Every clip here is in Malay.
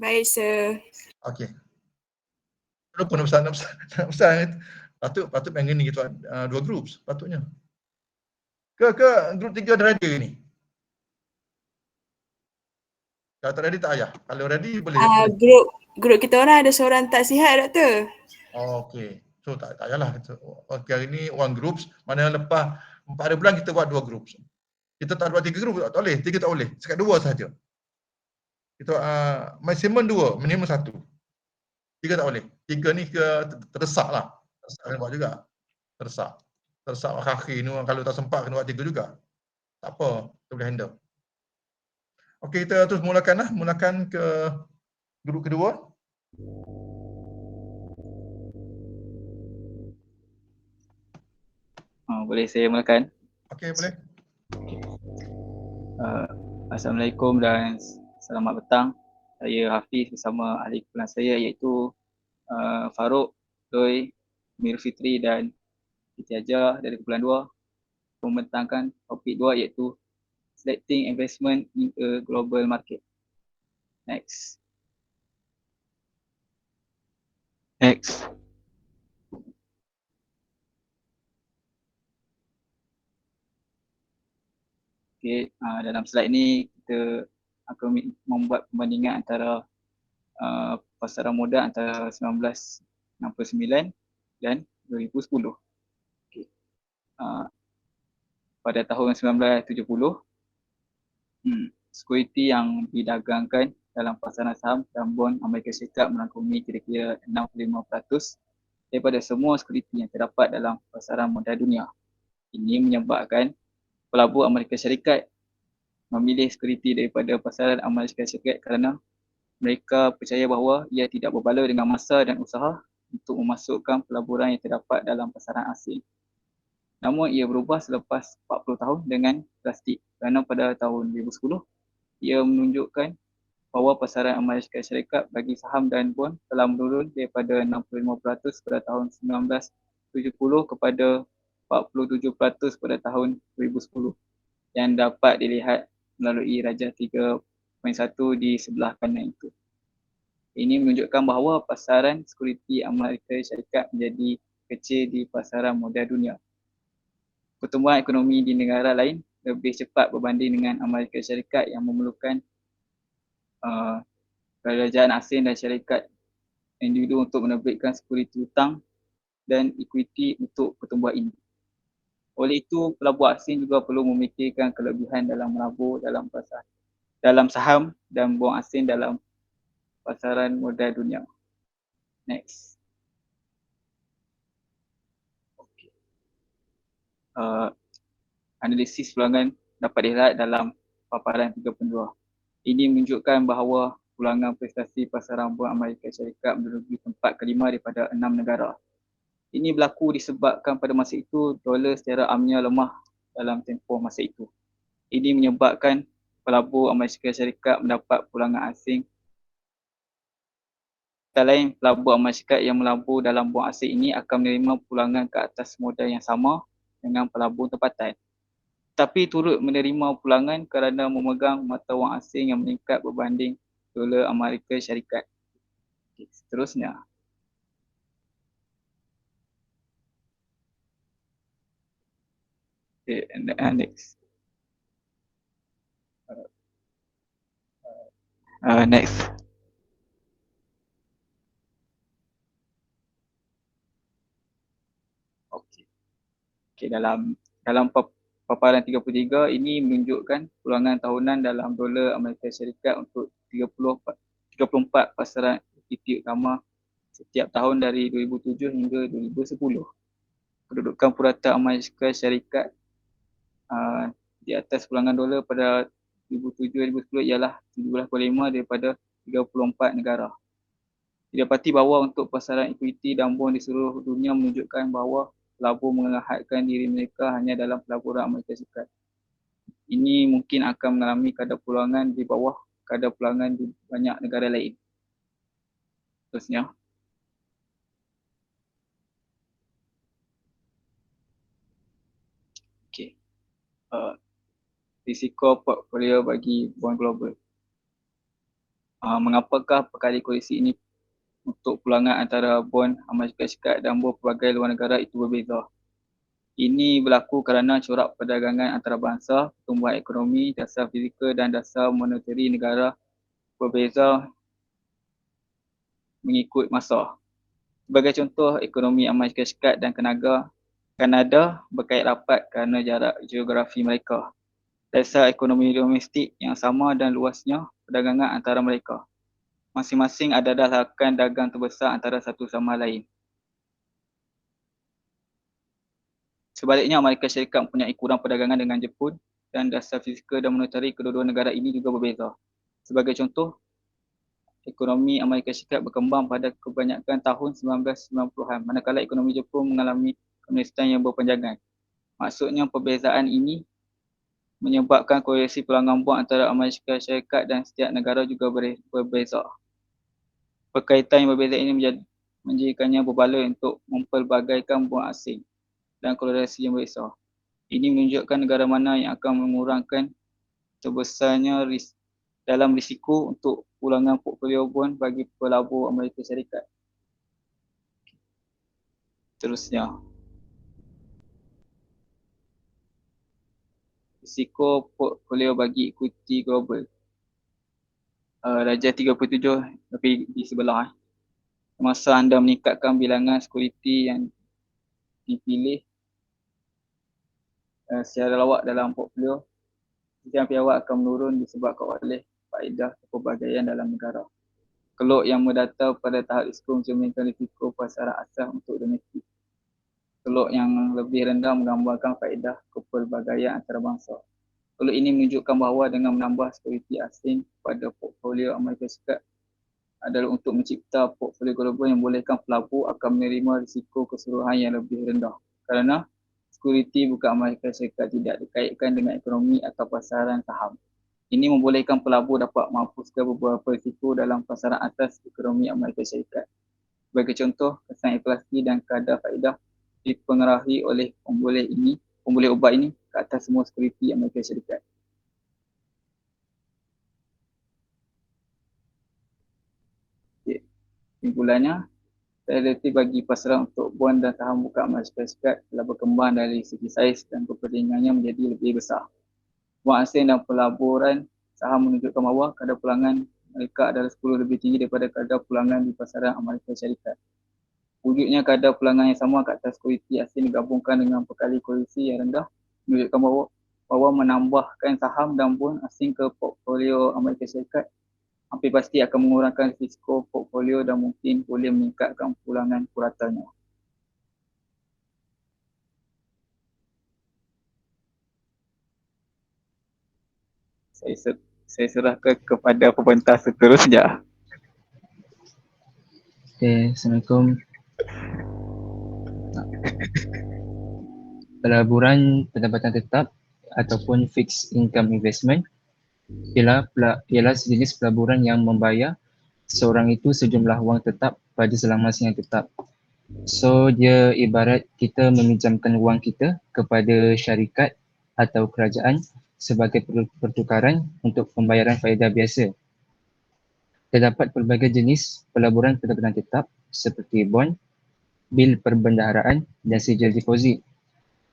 Baik, sir. Okey. Lupa nak pesan. Patut pengen ni gitu, 2 group patutnya. Ke group 3 dah ready ni? Kalau tak ready tak payah. Kalau ready boleh. Grup kita orang ada seorang tak sihat, Doktor. Oh, okey. So tak payahlah. Okey, hari ni one groups, mana lepas 4 hari bulan kita buat 2 group. Kita tak buat 3 group tak boleh, 3 tak boleh. Sekat 2 saja. Kita maksimum 2, minimum 1. 3 tak boleh. 3 ni terdesak lah. Terdesak buat juga. Terdesak akhir ni kalau tak sempat kena buat 3 juga. Tak apa, kita boleh handle. Okey, kita terus mulakan ke grup kedua. Boleh saya mulakan? Okey, boleh. Assalamualaikum dan selamat petang. Saya Hafiz bersama ahli kumpulan saya iaitu Farouk, Doi, Mir Fitri dan Siti Hajar dari kumpulan 2 membentangkan topik 2 iaitu Selecting Investment in a Global Market. Next. Okay, dalam slide ni kita akan membuat perbandingan antara pasaran modal antara 1969 dan 2010. Okay. Pada tahun 1970, sekuriti yang didagangkan dalam pasaran saham dan bond Amerika Syarikat merangkumi kira-kira 65% daripada semua sekuriti yang terdapat dalam pasaran modal dunia. Ini menyebabkan pelabur Amerika Syarikat memilih sekuriti daripada pasaran Amerika Syarikat kerana mereka percaya bahawa ia tidak berbaloi dengan masa dan usaha untuk memasukkan pelaburan yang terdapat dalam pasaran asing. Namun ia berubah selepas 40 tahun dengan drastik kerana pada tahun 2010 ia menunjukkan bahawa pasaran Amerika Syarikat bagi saham dan bond telah menurun daripada 65% pada tahun 1970 kepada 47% pada tahun 2010 yang dapat dilihat melalui rajah 3.1 di sebelah kanan itu. Ini menunjukkan bahawa pasaran sekuriti Amerika Syarikat menjadi kecil di pasaran modal dunia. Pertumbuhan ekonomi di negara lain lebih cepat berbanding dengan Amerika Syarikat yang memerlukan kerajaan asing dan syarikat individu untuk menerbitkan sekuriti hutang dan ekuiti untuk pertumbuhan ini. Oleh itu, pelabur asing juga perlu memikirkan kelebihan dalam melabur dalam saham dan bond asing dalam pasaran modal dunia. Next. Okay. Analisis pulangan dapat dilihat dalam paparan 3.2. Ini menunjukkan bahawa pulangan prestasi pasaran bond Amerika Syarikat menduduki tempat kelima daripada 6 negara. Ini berlaku disebabkan pada masa itu dolar secara amnya lemah dalam tempoh masa itu. Ini menyebabkan pelabur Amerika Syarikat mendapat pulangan asing. Antara lain, pelabur Amerika Syarikat yang melabur dalam bond asing ini akan menerima pulangan ke atas modal yang sama dengan pelabur tempatan. Tapi turut menerima pulangan kerana memegang mata wang asing yang meningkat berbanding dolar Amerika Syarikat. Okay, seterusnya. Okay, next. Next. Okay, dalam paparan 33 ini menunjukkan pulangan tahunan dalam dolar Amerika Syarikat untuk 34 pasaran equity utama setiap tahun dari 2007 hingga 2010. Kedudukan purata Amerika Syarikat di atas pulangan dolar pada 2007-2010 ialah 17.5 daripada 34 negara. Didapati bahawa untuk pasaran ekuiti dan bond di seluruh dunia menunjukkan bahawa pelabur menghadkan diri mereka hanya dalam pelaburan Amerika Syarikat. Ini mungkin akan mengalami kadar pulangan di bawah kadar pulangan di banyak negara lain. Terusnya. Okay. Risiko portfolio bagi bond global. Mengapakah perkara koalisi ini untuk pulangan antara bond Amerika Syarikat dan bond pelbagai luar negara itu berbeza? Ini berlaku kerana corak perdagangan antarabangsa, pertumbuhan ekonomi, dasar fizikal dan dasar monetari negara berbeza mengikut masa. Sebagai contoh, ekonomi Amerika Syarikat dan Kanada berkait rapat kerana jarak geografi mereka. Dasar ekonomi domestik yang sama dan luasnya perdagangan antara mereka. Masing-masing ada rakan dagang terbesar antara satu sama lain. Sebaliknya, Amerika Syarikat mempunyai kurang perdagangan dengan Jepun dan dasar fizikal dan monetari kedua-dua negara ini juga berbeza. Sebagai contoh, ekonomi Amerika Syarikat berkembang pada kebanyakan tahun 1990-an, manakala ekonomi Jepun mengalami keministan yang berpanjangan. Maksudnya, perbezaan ini menyebabkan koalisi pelangan bond antara Amerika Syarikat dan setiap negara juga berbeza. Perkaitan yang berbeza ini menjadikannya berbala untuk mempelbagaikan bond asing dan korelasi yang besar. Ini menunjukkan negara mana yang akan mengurangkan terbesarnya dalam risiko untuk pulangan portfolio bond bagi pelabur Amerika Syarikat. Terusnya, risiko portfolio bagi ekuiti global. Darjah 37 tapi di sebelah. Semasa anda meningkatkan bilangan sekuriti yang dipilih secara lawak dalam portfolio, setiap awak akan menurun disebabkan oleh faedah kepelbagaian dalam negara. Keluk yang mendata pada tahap risiko mencerminkan risiko pasaran asas untuk domestik. Keluk yang lebih rendah menggambarkan faedah kepelbagaian antarabangsa. Keluk ini menunjukkan bahawa dengan menambah sekuriti asing pada portfolio Amerika Syarikat adalah untuk mencipta portfolio global yang membolehkan pelabur akan menerima risiko keseluruhan yang lebih rendah. Kerana sekuriti bukan Amerika Syarikat tidak dikaitkan dengan ekonomi atau pasaran saham. Ini membolehkan pelabur dapat menghapuskan beberapa risiko dalam pasaran atas ekonomi Amerika Syarikat. Sebagai contoh, kesan inflasi dan kadar faedah dipengaruhi oleh pemboleh ubat ini ke atas semua sekuriti Amerika Syarikat. Kesimpulannya, realiti bagi pasaran untuk bond dan saham bukan Amerika Syarikat telah berkembang dari segi saiz dan kepentingannya menjadi lebih besar. Wang asing dan pelaburan saham menunjukkan bahawa kadar pulangan mereka adalah 10 lebih tinggi daripada kadar pulangan di pasaran Amerika Syarikat. Wujudnya kadar pulangan yang sama ke atas sekuriti asing digabungkan dengan perkali koalisi yang rendah menunjukkan bahawa menambahkan saham dan bond asing ke portfolio Amerika Syarikat hampir pasti akan mengurangkan risiko portfolio dan mungkin boleh meningkatkan pulangan puratanya. Saya serahkan kepada pepentas seterusnya. Okay, Assalamualaikum. Pelaburan pendapatan tetap ataupun fixed income investment ialah sejenis pelaburan yang membayar seorang itu sejumlah wang tetap pada selang masa yang tetap. So dia ibarat kita meminjamkan wang kita kepada syarikat atau kerajaan sebagai pertukaran untuk pembayaran faedah biasa. Terdapat pelbagai jenis pelaburan pendapatan tetap seperti bond, bil perbendaharaan dan sijil deposit.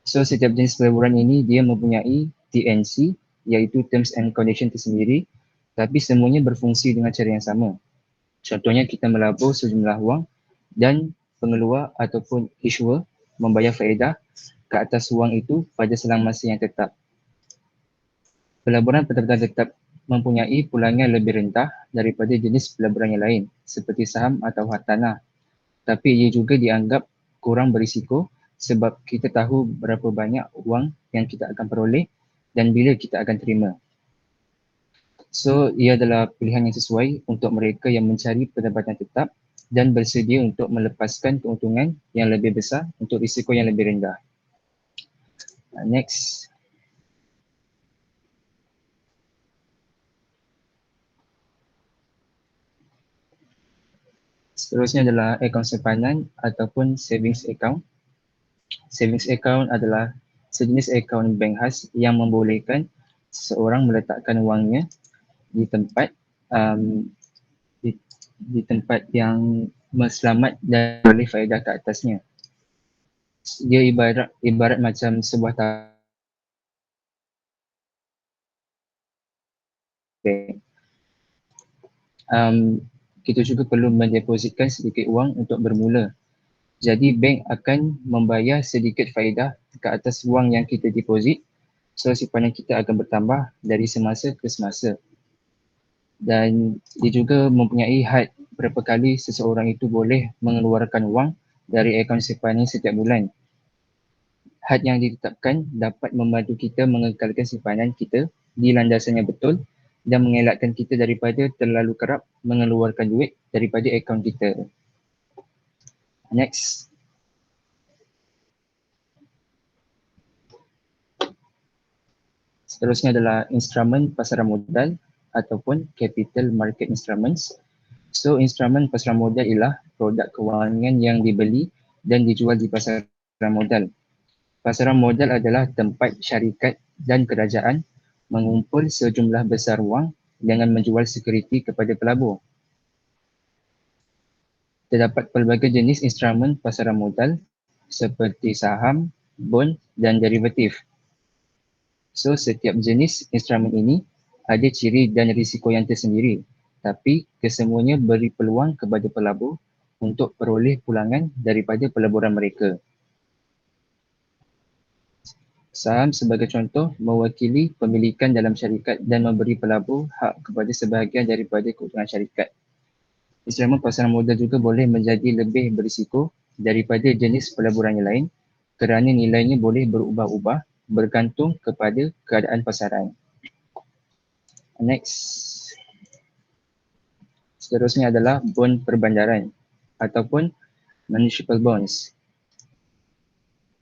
So setiap jenis pelaburan ini dia mempunyai TNC iaitu Terms and Conditions tersendiri, tapi semuanya berfungsi dengan cara yang sama. Contohnya kita melabur sejumlah wang dan pengeluar ataupun issuer membayar faedah ke atas wang itu pada selang masa yang tetap. Pelaburan pendapatan tetap mempunyai pulangan lebih rendah daripada jenis pelaburan yang lain seperti saham atau hartanah. Tapi ia juga dianggap kurang berisiko sebab kita tahu berapa banyak wang yang kita akan peroleh dan bila kita akan terima. So, ia adalah pilihan yang sesuai untuk mereka yang mencari pendapatan tetap dan bersedia untuk melepaskan keuntungan yang lebih besar untuk risiko yang lebih rendah. Next. Seterusnya adalah akaun simpanan ataupun savings account. Savings account adalah sejenis akaun bank khas yang membolehkan seseorang meletakkan wangnya di tempat di tempat yang selamat dan boleh faedah ke atasnya. Dia ibarat macam sebuah tabung. Kita juga perlu mendepositkan sedikit wang untuk bermula. Jadi bank akan membayar sedikit faedah ke atas wang yang kita deposit. So simpanan kita akan bertambah dari semasa ke semasa. Dan dia juga mempunyai had berapa kali seseorang itu boleh mengeluarkan wang dari akaun simpanan setiap bulan. Had yang ditetapkan dapat membantu kita mengekalkan simpanan kita di landasan yang betul dan mengelakkan kita daripada terlalu kerap mengeluarkan duit daripada akaun kita. Next. Seterusnya adalah instrumen pasaran modal ataupun capital market instruments. So instrumen pasaran modal ialah produk kewangan yang dibeli dan dijual di pasaran modal. Pasaran modal adalah tempat syarikat dan kerajaan mengumpul sejumlah besar wang dengan menjual sekuriti kepada pelabur. Terdapat pelbagai jenis instrumen pasaran modal seperti saham, bond dan derivatif. So setiap jenis instrumen ini ada ciri dan risiko yang tersendiri, tapi kesemuanya beri peluang kepada pelabur untuk peroleh pulangan daripada pelaburan mereka. Saham sebagai contoh mewakili pemilikan dalam syarikat dan memberi pelabur hak kepada sebahagian daripada keuntungan syarikat. Instrumen pasaran modal juga boleh menjadi lebih berisiko daripada jenis pelaburan yang lain kerana nilainya boleh berubah-ubah bergantung kepada keadaan pasaran. Next. Seterusnya adalah bond perbandaran ataupun municipal bonds.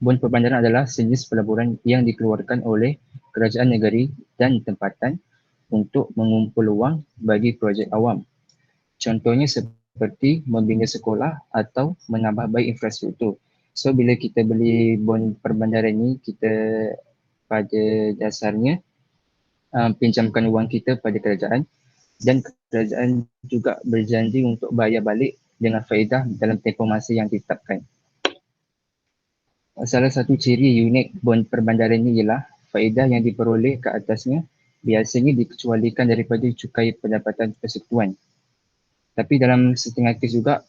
Bond perbandaran adalah sejenis pelaburan yang dikeluarkan oleh kerajaan negeri dan tempatan untuk mengumpul wang bagi projek awam. Contohnya seperti membina sekolah atau menambah baik infrastruktur. So bila kita beli bond perbandaran ni, kita pada dasarnya pinjamkan wang kita pada kerajaan dan kerajaan juga berjanji untuk bayar balik dengan faedah dalam tempoh masa yang ditetapkan. Salah satu ciri unik bond perbandaran ini ialah faedah yang diperoleh ke atasnya biasanya dikecualikan daripada cukai pendapatan persekutuan. Tapi dalam setengah kes juga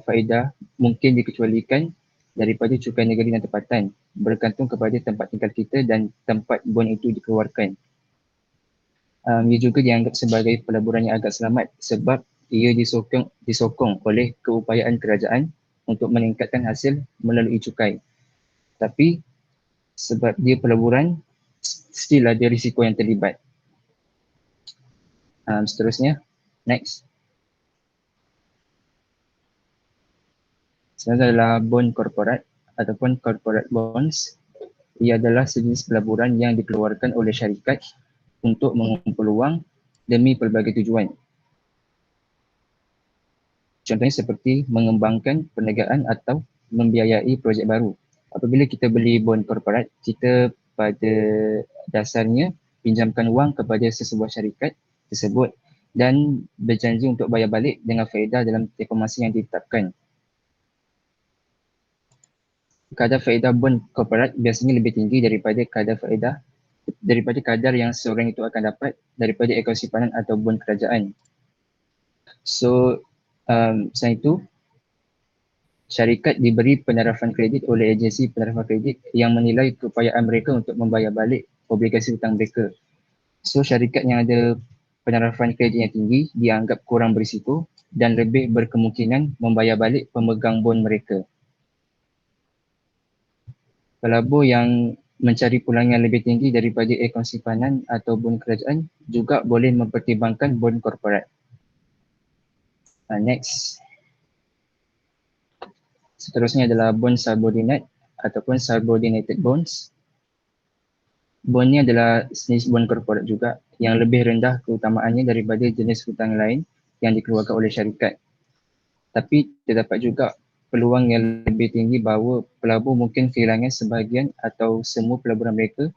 faedah mungkin dikecualikan daripada cukai negeri dan tempatan bergantung kepada tempat tinggal kita dan tempat bond itu dikeluarkan. Ia juga dianggap sebagai pelaburan yang agak selamat sebab ia disokong oleh keupayaan kerajaan untuk meningkatkan hasil melalui cukai. Tapi sebab dia pelaburan, still ada risiko yang terlibat. Seterusnya, next. Seterusnya adalah bond korporat ataupun corporate bonds. Ia adalah sejenis pelaburan yang dikeluarkan oleh syarikat untuk mengumpul wang demi pelbagai tujuan. Contohnya seperti mengembangkan perniagaan atau membiayai projek baru. Apabila kita beli bond korporat, kita pada dasarnya pinjamkan wang kepada sesebuah syarikat tersebut dan berjanji untuk bayar balik dengan faedah dalam tempoh masa yang ditetapkan. Kadar faedah bond korporat biasanya lebih tinggi daripada kadar yang seorang itu akan dapat daripada akaun simpanan atau bond kerajaan. So, selain itu, syarikat diberi penarafan kredit oleh agensi penarafan kredit yang menilai keupayaan mereka untuk membayar balik obligasi hutang mereka. So syarikat yang ada penarafan kredit yang tinggi dianggap kurang berisiko dan lebih berkemungkinan membayar balik pemegang bond mereka. Pelabur yang mencari pulangan lebih tinggi daripada akaun simpanan atau bond kerajaan juga boleh mempertimbangkan bond korporat. Next. Seterusnya adalah bond subordinate ataupun subordinated bonds. Bond ni adalah jenis bond korporat juga yang lebih rendah keutamaannya daripada jenis hutang lain yang dikeluarkan oleh syarikat. Tapi terdapat juga peluang yang lebih tinggi bahawa pelabur mungkin kehilangan sebahagian atau semua pelaburan mereka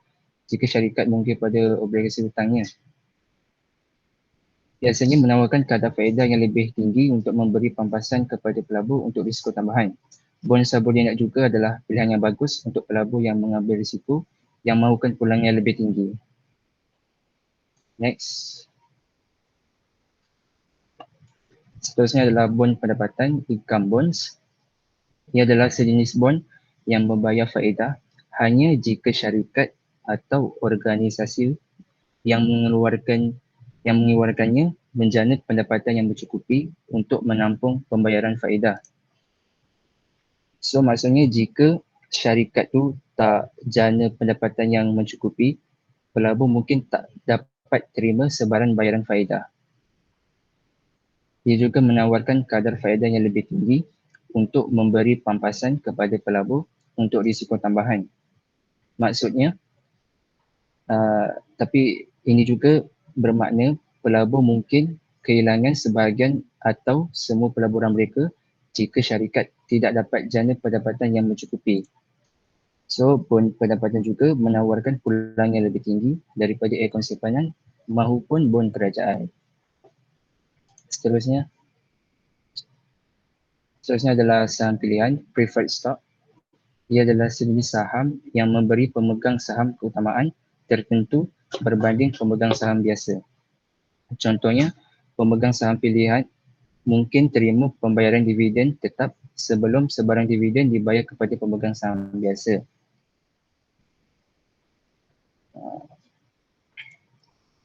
jika syarikat mungkin pada obligasi hutangnya. biasanya menawarkan kadar faedah yang lebih tinggi untuk memberi pampasan kepada pelabur untuk risiko tambahan. Bond subordinat juga adalah pilihan yang bagus untuk pelabur yang mengambil risiko yang mahukan pulangan yang lebih tinggi. Next. Seterusnya adalah bond pendapatan, income bonds. Ia adalah sejenis bond yang membayar faedah hanya jika syarikat atau organisasi yang mengeluarkannya menjana pendapatan yang mencukupi untuk menampung pembayaran faedah. So maksudnya jika syarikat tu tak jana pendapatan yang mencukupi, pelabur mungkin tak dapat terima sebarang bayaran faedah. Ia juga menawarkan kadar faedah yang lebih tinggi untuk memberi pampasan kepada pelabur untuk risiko tambahan. Maksudnya, tapi ini juga bermakna pelabur mungkin kehilangan sebahagian atau semua pelaburan mereka jika syarikat tidak dapat jana pendapatan yang mencukupi. So, bond pendapatan juga menawarkan pulangan yang lebih tinggi daripada akaun simpanan maupun bond kerajaan. Seterusnya adalah saham pilihan, preferred stock. Ia adalah sejenis saham yang memberi pemegang saham keutamaan tertentu berbanding pemegang saham biasa. Contohnya, pemegang saham pilihan mungkin terima pembayaran dividen tetap sebelum sebarang dividen dibayar kepada pemegang saham biasa.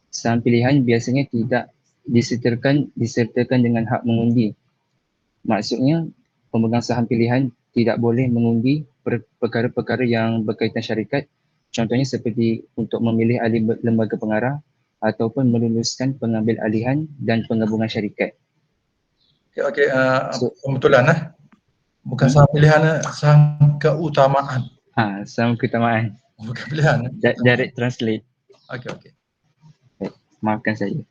Saham pilihan biasanya tidak disertakan dengan hak mengundi. Maksudnya, pemegang saham pilihan tidak boleh mengundi perkara-perkara yang berkaitan syarikat, contohnya seperti untuk memilih ahli lembaga pengarah ataupun meluluskan pengambil alihan dan penggabungan syarikat. Okey, kebetulan bukan saham pilihan, saham keutamaan. Saham keutamaan. Bukan pilihan. Direct translate. Okey. Maafkan saya.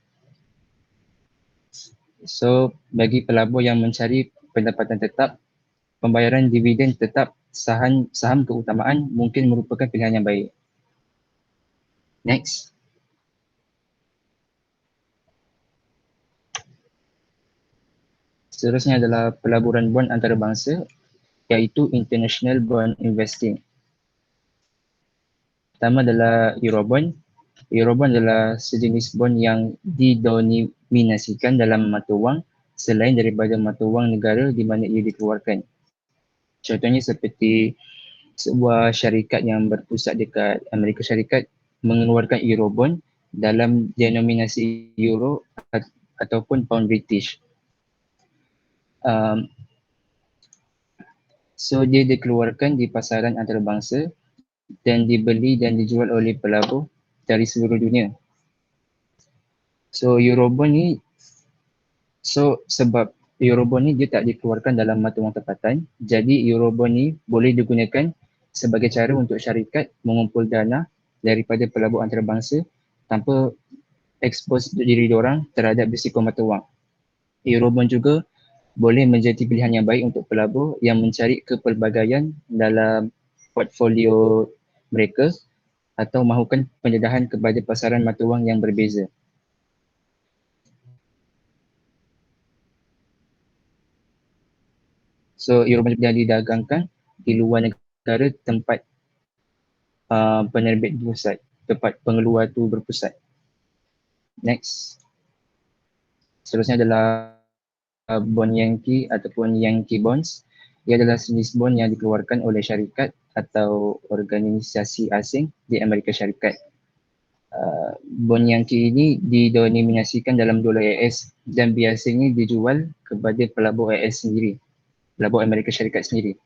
So, bagi pelabur yang mencari pendapatan tetap, pembayaran dividen tetap saham keutamaan mungkin merupakan pilihan yang baik. Next. Seterusnya adalah pelaburan bond antarabangsa iaitu International Bond Investing. Pertama adalah Eurobond. Eurobond adalah sejenis bond yang didenominasikan dalam mata wang selain daripada mata wang negara di mana ia dikeluarkan. Contohnya seperti sebuah syarikat yang berpusat dekat Amerika Syarikat mengeluarkan Eurobond dalam denominasi Euro ataupun Pound British. So dia dikeluarkan di pasaran antarabangsa dan dibeli dan dijual oleh pelabur dari seluruh dunia. So Eurobond ni, sebab Eurobond ni dia tak dikeluarkan dalam mata wang tempatan, jadi Eurobond ni boleh digunakan sebagai cara untuk syarikat mengumpul dana daripada pelabur antarabangsa tanpa expose diri diorang terhadap risiko mata wang. Eurobond juga boleh menjadi pilihan yang baik untuk pelabur yang mencari kepelbagaian dalam portfolio mereka atau mahukan pendedahan kepada pasaran mata wang yang berbeza. So, Eurobond yang didagangkan di luar negara tempat penerbit berpusat, tempat pengeluar tu berpusat. Next. Seterusnya adalah bond Yankee ataupun Yankee Bonds. Ia adalah jenis bond yang dikeluarkan oleh syarikat atau organisasi asing di Amerika Syarikat. Bond Yankee ini didenominasikan dalam dolar AS dan biasanya dijual kepada pelabur AS sendiri, pelabur Amerika Syarikat sendiri.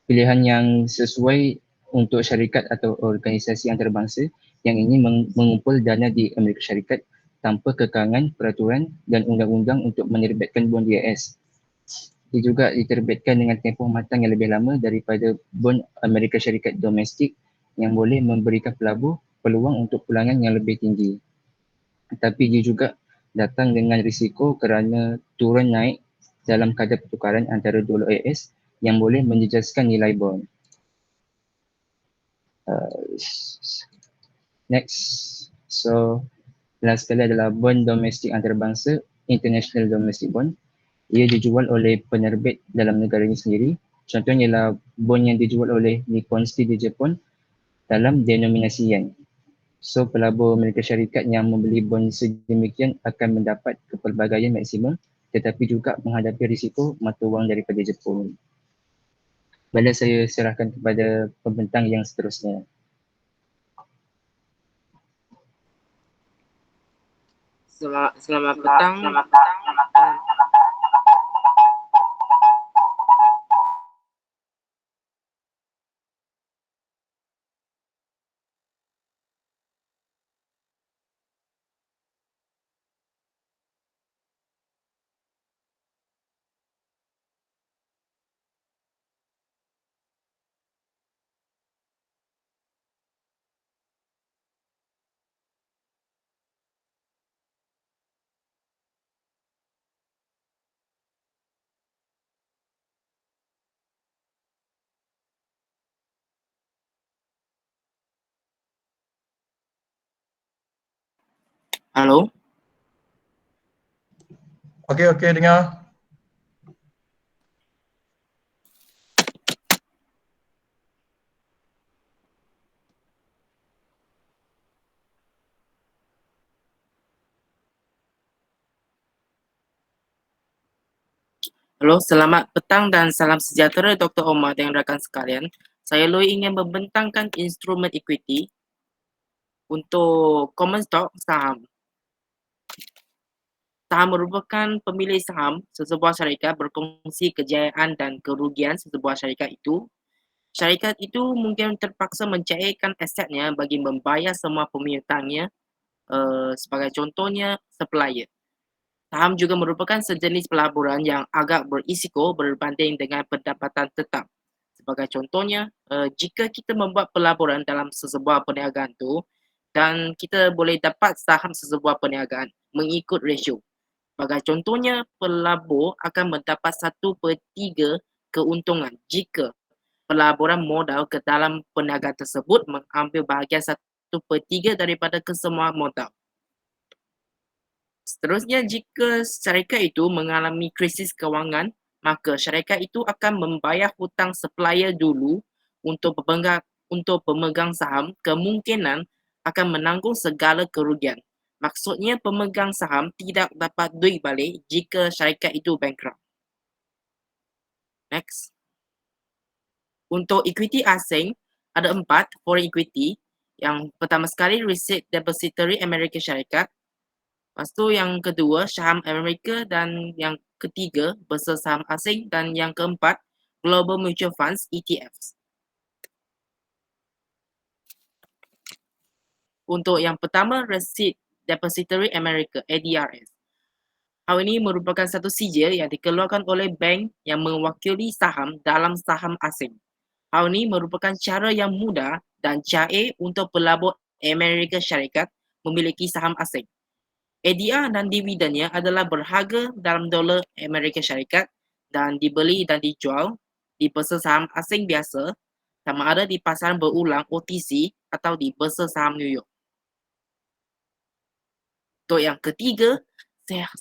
Pilihan yang sesuai untuk syarikat atau organisasi antarabangsa yang ingin mengumpul dana di Amerika Syarikat tanpa kekangan peraturan dan undang-undang untuk menerbitkan bond di AS. Ia juga diterbitkan dengan tempoh matang yang lebih lama daripada bond Amerika Syarikat domestik yang boleh memberikan pelabur peluang untuk pulangan yang lebih tinggi. Tetapi dia juga datang dengan risiko kerana turun naik dalam kadar pertukaran antara dolar AS yang boleh menjejaskan nilai bond. Next. So, Last sekali adalah bond domestik antarabangsa, international domestic bond. Ia dijual oleh penerbit dalam negara ini sendiri. Contohnya ialah bond yang dijual oleh Nippon Steel di Jepun dalam denominasi yen. So pelabur Amerika Syarikat yang membeli bond sedemikian akan mendapat kepelbagaian maksimum tetapi juga menghadapi risiko mata wang daripada Jepun. Baiklah, saya serahkan kepada pembentang yang seterusnya. Selamat petang. Halo. Okey, dengar. Halo, selamat petang dan salam sejahtera Dr. Omar dan rakan sekalian. Saya Lui ingin membentangkan instrumen equity untuk common stock saham. Saham merupakan pemilik saham sesebuah syarikat berkongsi kejayaan dan kerugian sesebuah syarikat itu. Syarikat itu mungkin terpaksa mencairkan asetnya bagi membayar semua pemihutangnya, sebagai contohnya supplier. Saham juga merupakan sejenis pelaburan yang agak berisiko berbanding dengan pendapatan tetap. Sebagai contohnya, jika kita membuat pelaburan dalam sesebuah perniagaan tu dan kita boleh dapat saham sesebuah perniagaan mengikut rasio. Sebagai contohnya, pelabur akan mendapat 1/3 keuntungan jika pelaburan modal ke dalam perniagaan tersebut mengambil bahagian 1/3 daripada kesemua modal. Seterusnya, jika syarikat itu mengalami krisis kewangan, maka syarikat itu akan membayar hutang supplier dulu untuk pemegang saham kemungkinan akan menanggung segala kerugian. Maksudnya pemegang saham tidak dapat duit balik jika syarikat itu bankrupt. Next. Untuk equity asing, ada 4 foreign equity. Yang pertama sekali, Receipt Depository Amerika Syarikat. Lepas tu yang kedua, saham Amerika, dan yang ketiga, bursa saham asing, dan yang keempat, Global Mutual Funds ETFs. Untuk yang pertama, Receipt Depository America ADRS. Hal ini merupakan satu sijil yang dikeluarkan oleh bank yang mewakili saham dalam saham asing. Hal ini merupakan cara yang mudah dan cair untuk pelabur Amerika Syarikat memiliki saham asing. ADR dan dividennya adalah berharga dalam dolar Amerika Syarikat dan dibeli dan dijual di bursa saham asing biasa, sama ada di pasaran berulang OTC atau di bursa saham New York. Untuk yang ketiga,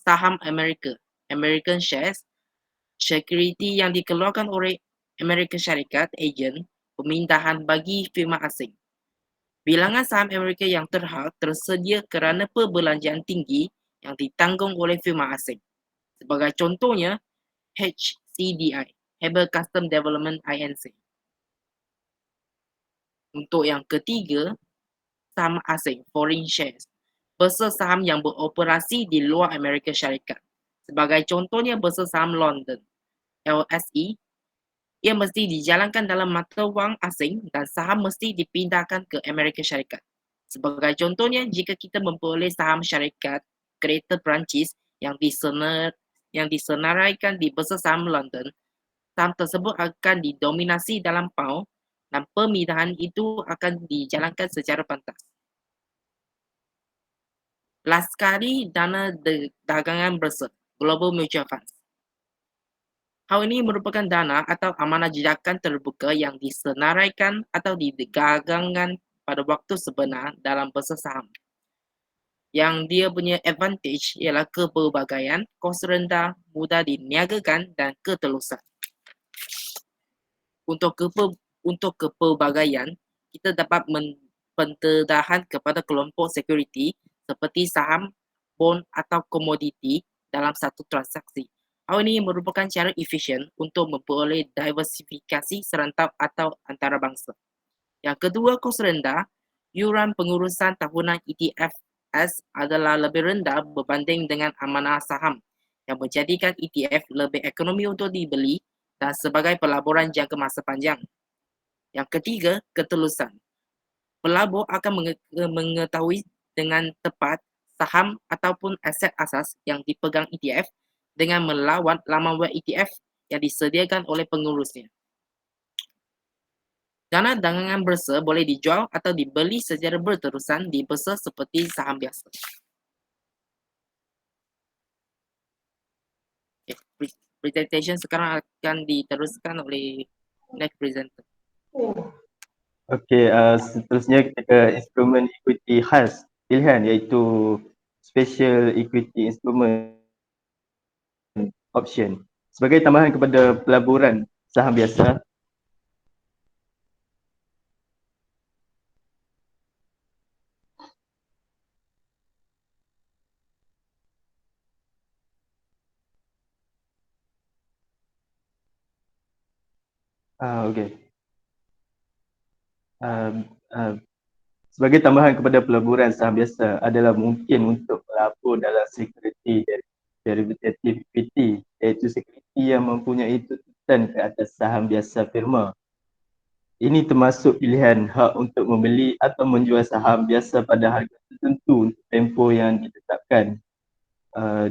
saham Amerika, American Shares, security yang dikeluarkan oleh Amerika Syarikat, agent, pemindahan bagi firma asing. Bilangan saham Amerika yang terhad tersedia kerana perbelanjaan tinggi yang ditanggung oleh firma asing. Sebagai contohnya, HCDI, Haber Custom Development Inc. Untuk yang ketiga, saham asing, foreign shares, bursa saham yang beroperasi di luar Amerika Syarikat. Sebagai contohnya, bursa saham London, LSE, ia mesti dijalankan dalam mata wang asing dan saham mesti dipindahkan ke Amerika Syarikat. Sebagai contohnya, jika kita memperoleh saham syarikat kereta Perancis yang disenaraikan di bursa saham London, saham tersebut akan didominasi dalam pound dan pemindahan itu akan dijalankan secara pantas. Last sekali, dana dagangan bursa, Global Mutual Funds. Hal ini merupakan dana atau amanah jejakan terbuka yang disenaraikan atau didagangkan pada waktu sebenar dalam bursa saham. Yang dia punya advantage ialah kepelbagaian, kos rendah, mudah diniagakan dan ketelusan. Untuk kepelbagaian, kita dapat pendedahan kepada kelompok security seperti saham, bond atau komoditi dalam satu transaksi. Hal ini merupakan cara efisien untuk memperoleh diversifikasi serantau atau antarabangsa. Yang kedua, kos rendah. Yuran pengurusan tahunan ETFs adalah lebih rendah berbanding dengan amanah saham yang menjadikan ETF lebih ekonomi untuk dibeli dan sebagai pelaburan jangka masa panjang. Yang ketiga, ketulusan. Pelabur akan mengetahui dengan tepat saham ataupun aset asas yang dipegang ETF dengan melawan laman web ETF yang disediakan oleh pengurusnya. Dana dagangan bursa boleh dijual atau dibeli secara berterusan di bursa seperti saham biasa. Okay. Presentation sekarang akan diteruskan oleh next presenter. Okey, seterusnya kita ke instrumen equity khas pilihan iaitu special equity instrument option. Sebagai tambahan kepada pelaburan saham biasa, okey. Sebagai tambahan kepada pelaburan saham biasa adalah mungkin untuk melabur dalam security derivative equity iaitu security yang mempunyai tuntutan ke atas saham biasa firma. Ini termasuk pilihan hak untuk membeli atau menjual saham biasa pada harga tertentu untuk tempoh yang ditetapkan.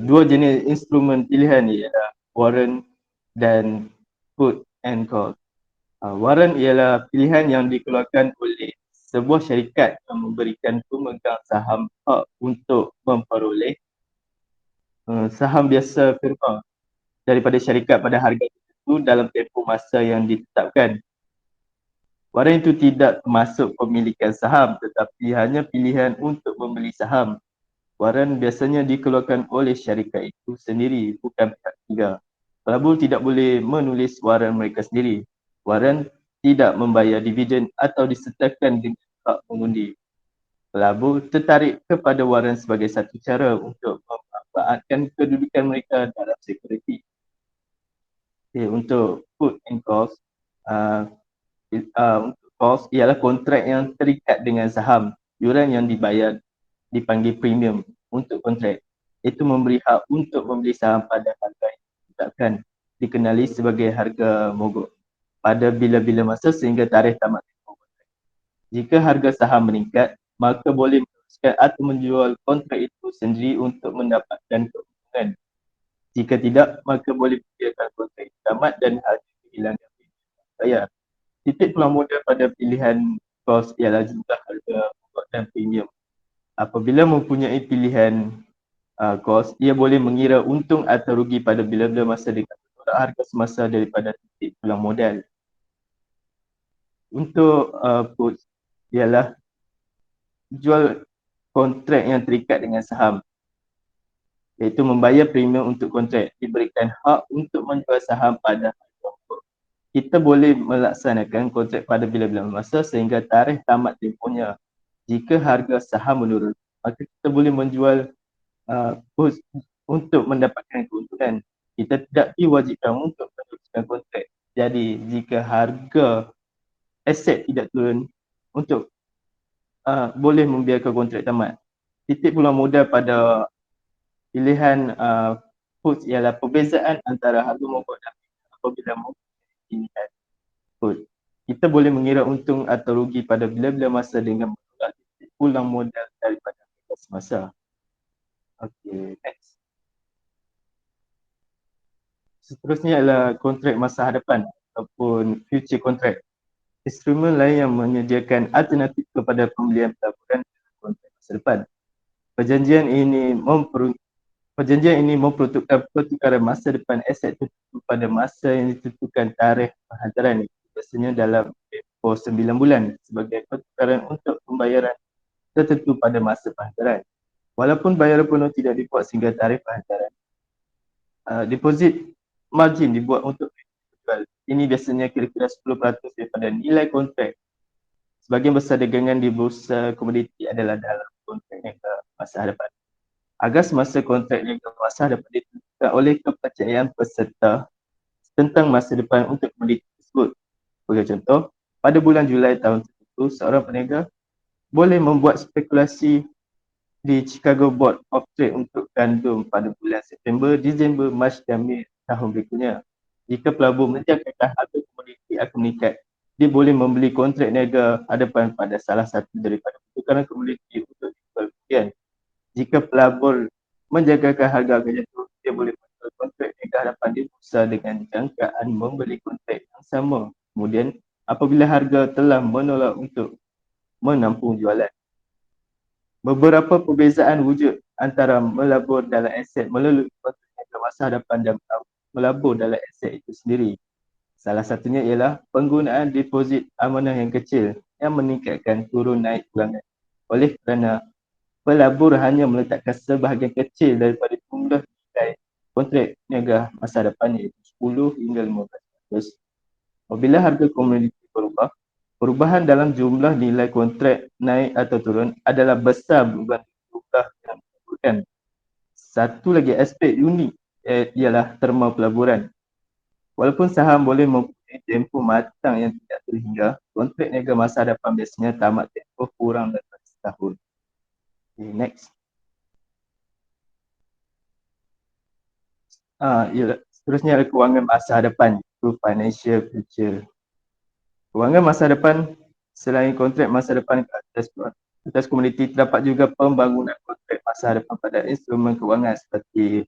Dua jenis instrumen pilihan ialah warrant dan put and call. Warrant ialah pilihan yang dikeluarkan oleh sebuah syarikat yang memberikan pemegang saham hak untuk memperoleh saham biasa firma daripada syarikat pada harga tertentu dalam tempoh masa yang ditetapkan. Warrant itu tidak termasuk pemilikan saham tetapi hanya pilihan untuk membeli saham. Warrant biasanya dikeluarkan oleh syarikat itu sendiri, bukan pihak ketiga. Pelabur tidak boleh menulis warrant mereka sendiri. Warrant tidak membayar dividen atau disertakan dengan hak mengundi. Pelabur tertarik kepada warrant sebagai satu cara untuk memanfaatkan kedudukan mereka dalam security. Okay, untuk put and calls, untuk calls ialah kontrak yang terikat dengan saham. Yuran yang dibayar dipanggil premium untuk kontrak. Itu memberi hak untuk membeli saham pada harga yang ditetapkan, dikenali sebagai harga mogok pada bila-bila masa sehingga tarikh tamat tempoh kontrak. Jika harga saham meningkat, maka boleh meneruskan atau menjual kontrak itu sendiri untuk mendapatkan keuntungan. Jika tidak, maka boleh membiarkan kontrak itu tamat dan harga kehilangan bayar. Titik peluang modal pada pilihan kos ialah jumlah harga mogok dan premium. Apabila mempunyai pilihan kos, ia boleh mengira untung atau rugi pada bila-bila masa dengan harga semasa daripada titik peluang modal. Untuk put ialah jual kontrak yang terikat dengan saham, iaitu membayar premium untuk kontrak, diberikan hak untuk menjual saham pada harga mogok. Kita boleh melaksanakan kontrak pada bila-bila masa sehingga tarikh tamat tempohnya. Jika harga saham menurun, maka kita boleh menjual put untuk mendapatkan keuntungan. Kita tidak diwajibkan untuk meneruskan kontrak. Jadi jika harga aset tidak turun, untuk boleh membiarkan kontrak tamat. Titik peluang modal pada pilihan put ialah perbezaan antara harga mogok dan apabila mogok pilihan put. Kita boleh mengira untung atau rugi pada bila-bila masa dengan menolak titik peluang modal daripada harga semasa. Okay, next. Seterusnya adalah kontrak masa hadapan ataupun future contract. Instrumen lain yang menyediakan alternatif kepada pembelian pelaburan kontrak masa depan. Perjanjian ini memperuntukkan pertukaran masa depan aset tertentu pada masa yang ditentukan tarikh penghantaran, biasanya dalam tempoh 9 bulan sebagai pertukaran untuk pembayaran tertentu pada masa penghantaran. Walaupun bayaran penuh tidak dibuat sehingga tarikh penghantaran, deposit margin dibuat untuk jual. Ini biasanya kira-kira 10% daripada nilai kontrak. Sebahagian besar dagangan di bursa komoditi adalah dalam kontrak niaga masa hadapan. Agar semasa kontrak niaga masa hadapan ditentukan oleh kepercayaan peserta tentang masa depan untuk komoditi tersebut. Sebagai contoh, pada bulan Julai tahun tertentu, seorang peniaga boleh membuat spekulasi di Chicago Board of Trade untuk gandum pada bulan September, Disember, Mac dan Mei tahun berikutnya. Jika pelabur menjangkakan harga komoditi akan meningkat, dia boleh membeli kontrak niaga hadapan pada salah satu daripada pertukaran komoditi untuk dijual kemudian. Jika pelabur menjangkakan harga akan jatuh, dia boleh menjual kontrak niaga hadapan di bursa dengan jangkaan membeli kontrak yang sama. Kemudian, apabila harga telah menolak untuk menampung jualan. Beberapa perbezaan wujud antara melabur dalam aset melalui kontrak niaga masa hadapan dan melabur dalam aset itu sendiri. Salah satunya ialah penggunaan deposit amanah yang kecil yang meningkatkan turun naik pulangan. Oleh kerana pelabur hanya meletakkan sebahagian kecil daripada jumlah nilai kontrak niaga masa hadapan iaitu 10 hingga 15%. Apabila harga komoditi berubah, perubahan dalam jumlah nilai kontrak naik atau turun adalah besar berbanding jumlah yang disebutkan. Satu lagi aspek unik ialah terma pelaburan. Walaupun saham boleh mempunyai tempoh matang yang tidak terhingga, kontrak niaga masa hadapan biasanya tamat tempoh kurang daripada setahun. Okay, next. Seterusnya adalah kewangan masa hadapan, itu financial future. Kewangan masa depan selain kontrak masa depan ke atas komoditi, terdapat juga pembangunan kontrak masa depan pada instrumen kewangan seperti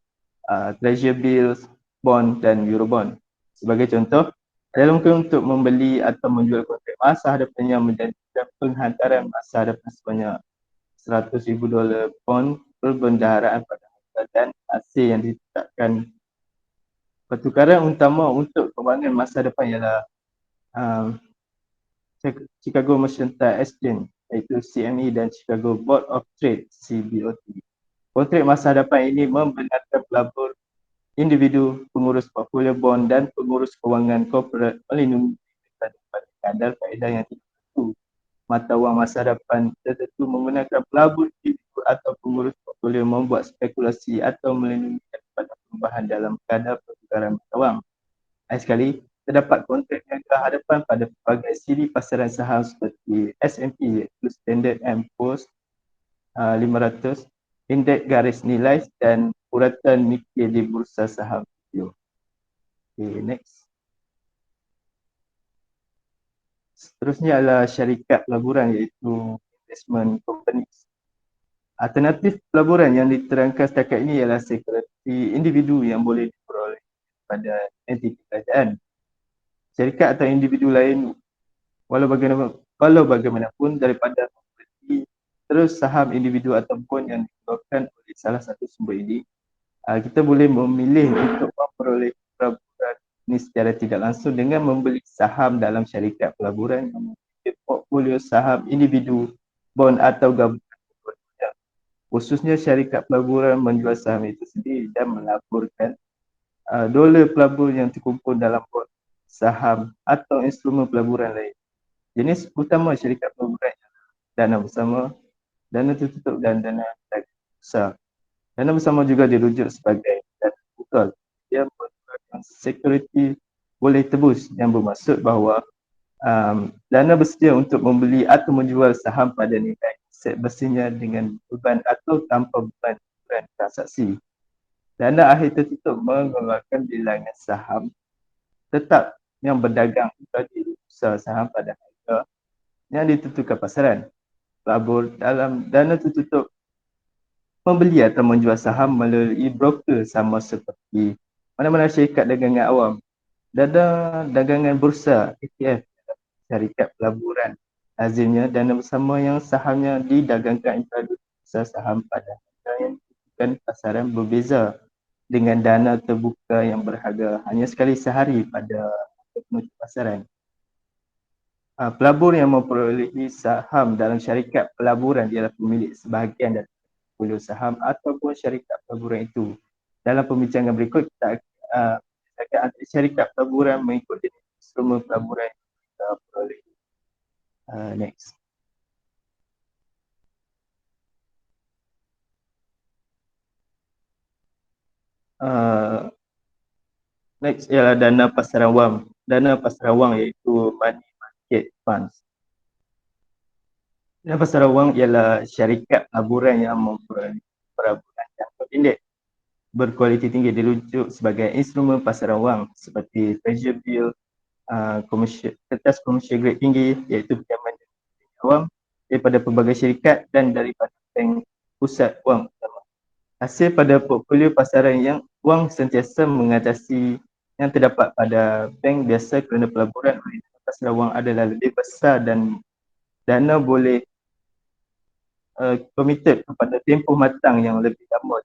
treasury bills, bond dan eurobond. Sebagai contoh, adalah mungkin untuk membeli atau menjual kontrak masa hadapan yang menjanjikan penghantaran masa hadapan sebanyak $100,000 bond perbendaharaan pada harga dan hasil yang ditetapkan. Pertukaran utama untuk kewangan masa depan ialah Chicago Mercantile Exchange iaitu CME dan Chicago Board of Trade CBOT. Kontrak masa hadapan ini membenarkan pelabur, individu, pengurus portfolio bond dan pengurus kewangan korporat melindungi daripada kadar faedah yang tidak tentu. Mata wang masa hadapan tertentu menggunakan pelabur, individu atau pengurus portfolio membuat spekulasi atau melindungi daripada perubahan dalam kadar pertukaran mata wang. Lain sekali, terdapat kontrak niaga hadapan pada pelbagai siri pasaran saham seperti S&P iaitu Standard & Poor's 500, indeks garis nilai dan uratan Nikkei di bursa saham Tokyo. Okay, next. Seterusnya adalah syarikat pelaburan iaitu investment companies. Alternatif pelaburan yang diterangkan setakat ini ialah sekuriti individu yang boleh diperoleh pada entiti kerajaan. Syarikat atau individu lain walau bagaimanapun daripada membeli terus saham individu atau bond yang dikeluarkan oleh salah satu sumber ini, kita boleh memilih untuk memperoleh pelaburan ini secara tidak langsung dengan membeli saham dalam syarikat pelaburan yang memiliki portfolio saham individu, bond atau gabungan. Khususnya syarikat pelaburan menjual saham itu sendiri dan melaporkan dolar pelabur yang terkumpul dalam bond, saham atau instrumen pelaburan lain. Jenis utama syarikat pelaburan ialah dana bersama, dana tertutup dan dana besar. Dana bersama juga dirujuk sebagai dana terbuka. Dia merupakan security boleh tebus yang bermaksud bahawa dana bersedia untuk membeli atau menjual saham pada nilai aset bersihnya dengan beban atau tanpa beban transaksi. Dana akhir tertutup mengeluarkan bilangan saham tetap yang berdagang di bursa saham pada harga yang ditentukan pasaran. Pelabur dalam dana tertutup membeli atau menjual saham melalui broker sama seperti mana-mana syarikat dagangan awam. Dana dagangan bursa ETF syarikat pelaburan. Lazimnya dana bersama yang sahamnya didagangkan pada bursa saham pada harga yang ditentukan pasaran berbeza dengan dana terbuka yang berharga hanya sekali sehari pada penutup pasaran. Pelabur yang memperolehi saham dalam syarikat pelaburan ialah pemilik sebahagian daripada portfolio saham ataupun syarikat pelaburan itu. Dalam pembincangan berikut kita akan syarikat pelaburan mengikut jenis instrumen pelaburan yang kita peroleh. Next. Next ialah dana pasaran wang. Dana pasaran wang iaitu money market funds. Dana pasaran wang ialah syarikat pelaburan yang memperoleh pelaburan jangka pendek berkualiti tinggi dirujuk sebagai instrumen pasaran wang seperti treasury bill, kertas komersial grade tinggi iaitu pinjaman wang daripada pelbagai syarikat dan daripada bank pusat wang utama. Hasil pada portfolio pasaran yang wang sentiasa mengatasi yang terdapat pada bank biasa kerana pelaburan oleh pasaran wang adalah lebih besar dan dana boleh committed kepada tempoh matang yang lebih lama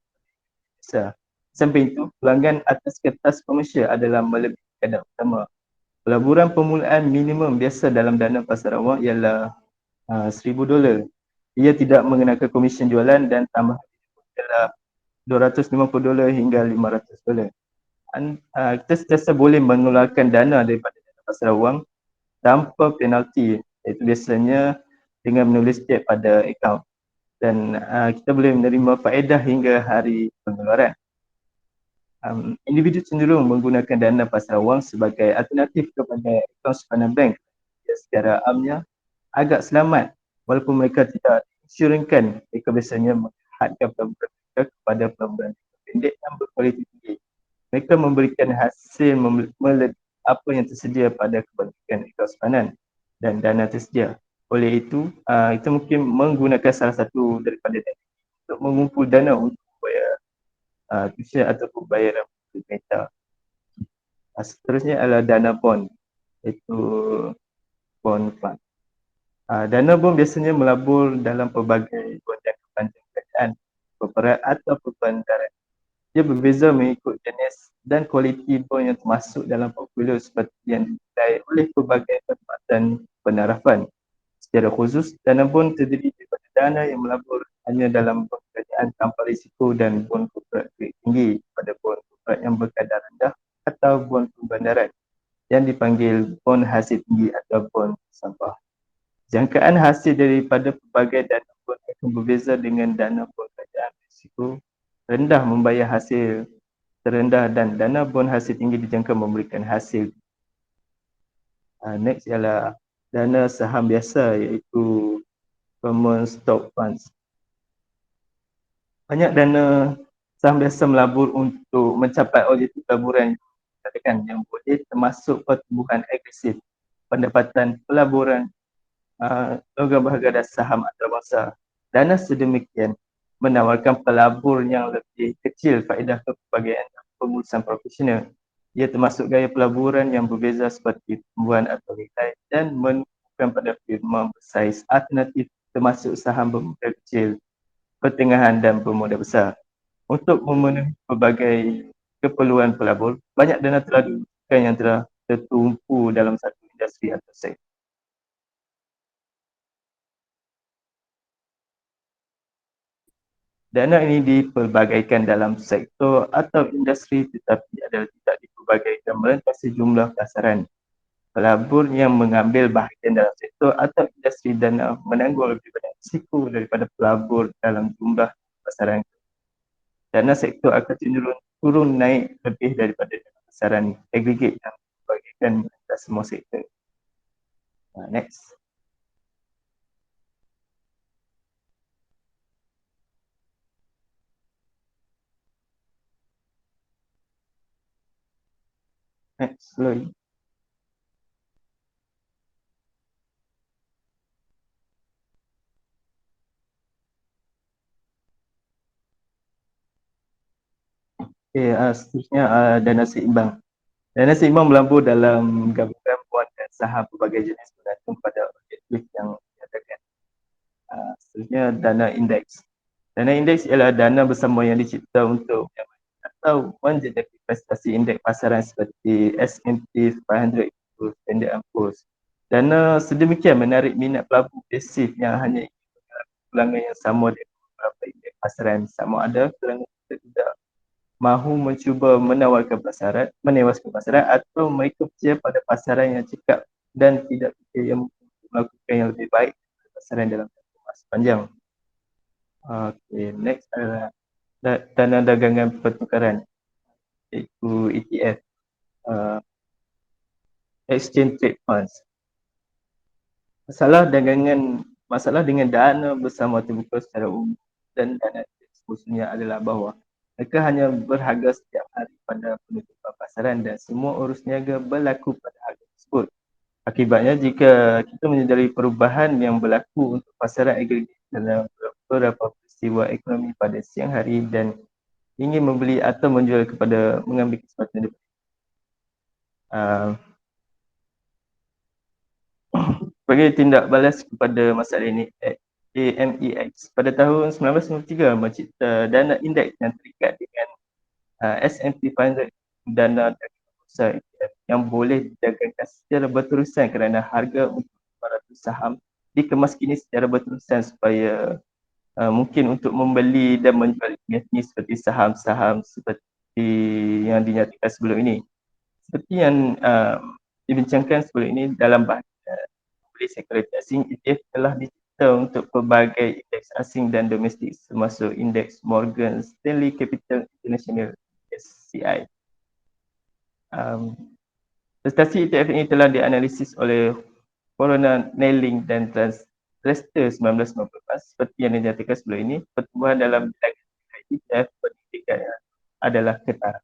biasa. Samping itu, pelanggan atas kertas komersial adalah melebihi kadar utama. Pelaburan permulaan minimum biasa dalam dana pasaran wang ialah $1,000. Ia tidak mengenakan komisen jualan dan tambahan adalah $250 hingga $500. Kita sentiasa boleh mengeluarkan dana daripada dana pasaran wang tanpa penalti, iaitu biasanya dengan menulis cek pada akaun, dan kita boleh menerima faedah hingga hari pengeluaran. Individu cenderung menggunakan dana pasaran wang sebagai alternatif kepada akaun simpanan bank. Ia secara amnya agak selamat walaupun mereka tidak insurankan. Mereka biasanya menghadapkan pelaburan mereka kepada pelaburan pendek yang berkualiti tinggi. Mereka memberikan hasil melebihi apa yang tersedia pada kebajikan akaun simpanan dan dana tersedia. Oleh itu, kita mungkin menggunakan salah satu daripada dana untuk mengumpul dana untuk bayar tuition ataupun bayaran kereta. Seterusnya adalah dana bond, iaitu bond fund. Dana bond biasanya melabur dalam pelbagai bond jangka panjang kerajaan, peperat atau perbandaran. Ia berbeza mengikut jenis dan kualiti bond yang termasuk dalam portfolio seperti yang dinilai oleh pelbagai perkhidmatan penarafan. Secara khusus, dana bond terdiri daripada dana yang melabur hanya dalam bond kerajaan tanpa risiko dan bond korporat grade tinggi pada bond korporat yang berkadar rendah atau bond perbandaran yang dipanggil bond hasil tinggi atau bond sampah. Jangkaan hasil daripada pelbagai dana bond akan berbeza dengan dana bond kerajaan risiko rendah membayar hasil terendah dan dana bond hasil tinggi dijangka memberikan hasil. Next ialah dana saham biasa iaitu common stock funds. Banyak dana saham biasa melabur untuk mencapai objektif pelaburan yang boleh termasuk pertumbuhan agresif, pendapatan pelaburan, logam berharga dan saham antarabangsa. Dana sedemikian menawarkan pelabur yang lebih kecil faedah kebahagiaan pengurusan profesional. Ia termasuk gaya pelaburan yang berbeza seperti tumbuhan atau nilai dan menunjukkan pada firma bersaiz alternatif termasuk saham bermodal kecil, pertengahan dan bermodal besar. Untuk memenuhi pelbagai keperluan pelabur, banyak dana telah digunakan yang telah tertumpu dalam satu industri atau sektor. Dana ini dipelbagaikan dalam sektor atau industri tetapi adalah tidak dipelbagaikan melintasi jumlah pasaran. Pelabur yang mengambil bahagian dalam sektor atau industri dana menanggung lebih banyak risiko daripada pelabur dalam jumlah pasaran. Dana sektor akan cenderung turun naik lebih daripada dana pasaran agregat yang dipelbagaikan melintasi semua sektor. Next. Next slide. Seterusnya dana seimbang. Dana seimbang melabur dalam gabungan bond dan saham pelbagai jenis bergantung pada objektif yang diadakan. Seterusnya dana indeks. Dana indeks ialah dana bersama yang dicipta untuk atau menjejaki prestasi indeks pasaran seperti S&P 500 itu Standard & Poor's. Dana sedemikian menarik minat pelabur pasif yang hanya ingin pelanggan yang sama dengan beberapa indeks pasaran sama ada kerana kita tidak mahu mencuba menewaskan pasaran atau mereka percaya pada pasaran yang cekap dan tidak percaya yang melakukan yang lebih baik dari pasaran dalam jangka masa panjang. Okay, next adalah dana dagangan pertukaran iaitu ETF, Exchange Trade Funds. Masalah dengan dana bersama terbuka secara umum dan dana eksplosionnya adalah bahawa mereka hanya berharga setiap hari pada penutupan pasaran dan semua urus niaga berlaku pada harga tersebut. Akibatnya, jika kita menyedari perubahan yang berlaku untuk pasaran agregat dalam beberapa peristiwa ekonomi pada siang hari dan ingin membeli atau menjual kepada mengambil kesempatan daripada sebagai tindak balas kepada masalah ini, AMEX pada tahun 1993 mencipta dana indeks yang terikat dengan S&P 500 dana dagangan bursa ETF yang boleh didagangkan secara berterusan kerana harga untuk 500 saham dikemas kini secara berterusan supaya mungkin untuk membeli dan menjual ini seperti saham-saham seperti yang dinyatakan sebelum ini. Seperti yang dibincangkan sebelum ini dalam bahagian beli security asing, ETF telah dicipta untuk pelbagai indeks asing dan domestik termasuk indeks Morgan Stanley Capital International SCI. Prestasi ETF ini telah dianalisis oleh Corona Nailing dan Trester 1994 seperti yang dinyatakan sebelum ini. Pertumbuhan dalam bilangan ETF pendidikannya adalah ketara.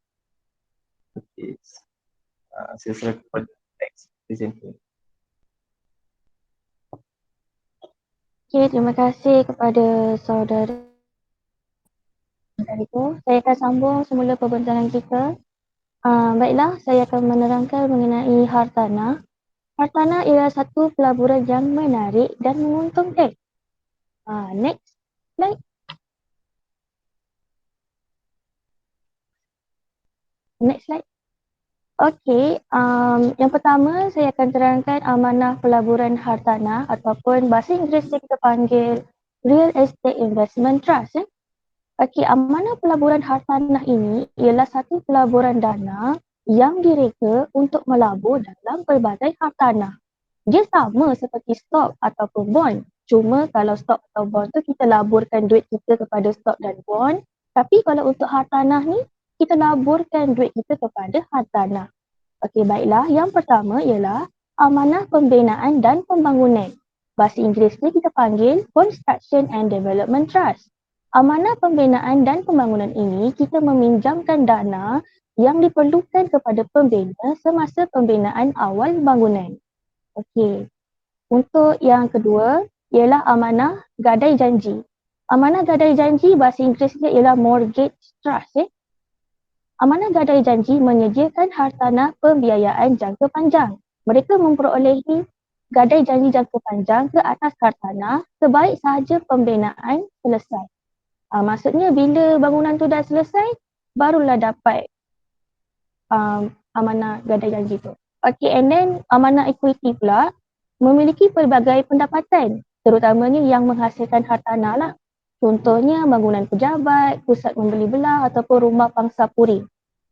Okay. Saya serahkan kepada next presenter. Okay, terima kasih kepada saudara itu. Saya akan sambung semula perbincangan kita. Baiklah, saya akan menerangkan mengenai hartanah. Hartanah ialah satu pelaburan yang menarik dan menguntungkan. Next slide. Next slide. Okey, yang pertama saya akan terangkan amanah pelaburan hartanah ataupun bahasa Inggerisnya kita panggil Real Estate Investment Trust. Okey, amanah pelaburan hartanah ini ialah satu pelaburan dana yang direka untuk melabur dalam pelbagai hartanah. Dia sama seperti stok ataupun bond. Cuma kalau stok atau bond tu kita laburkan duit kita kepada stok dan bond. Tapi kalau untuk hartanah ni, kita laburkan duit kita kepada hartanah. Okey, baiklah. Yang pertama ialah amanah pembinaan dan pembangunan. Bahasa Inggerisnya kita panggil Construction and Development Trust. Amanah pembinaan dan pembangunan ini kita meminjamkan dana yang diperlukan kepada pembina semasa pembinaan awal bangunan. Okey. Untuk yang kedua ialah amanah gadai janji. Amanah gadai janji bahasa Inggerisnya ialah Mortgage Trust. Amanah gadai janji menyediakan hartanah pembiayaan jangka panjang. Mereka memperolehi gadai janji jangka panjang ke atas hartanah sebaik sahaja pembinaan selesai. Maksudnya bila bangunan tu dah selesai, barulah dapat amanah gadai janji tu. Okay, and then amanah equity pula memiliki pelbagai pendapatan, terutamanya yang menghasilkan hartanah lah. Contohnya bangunan pejabat, pusat membeli belah ataupun rumah pangsa puri.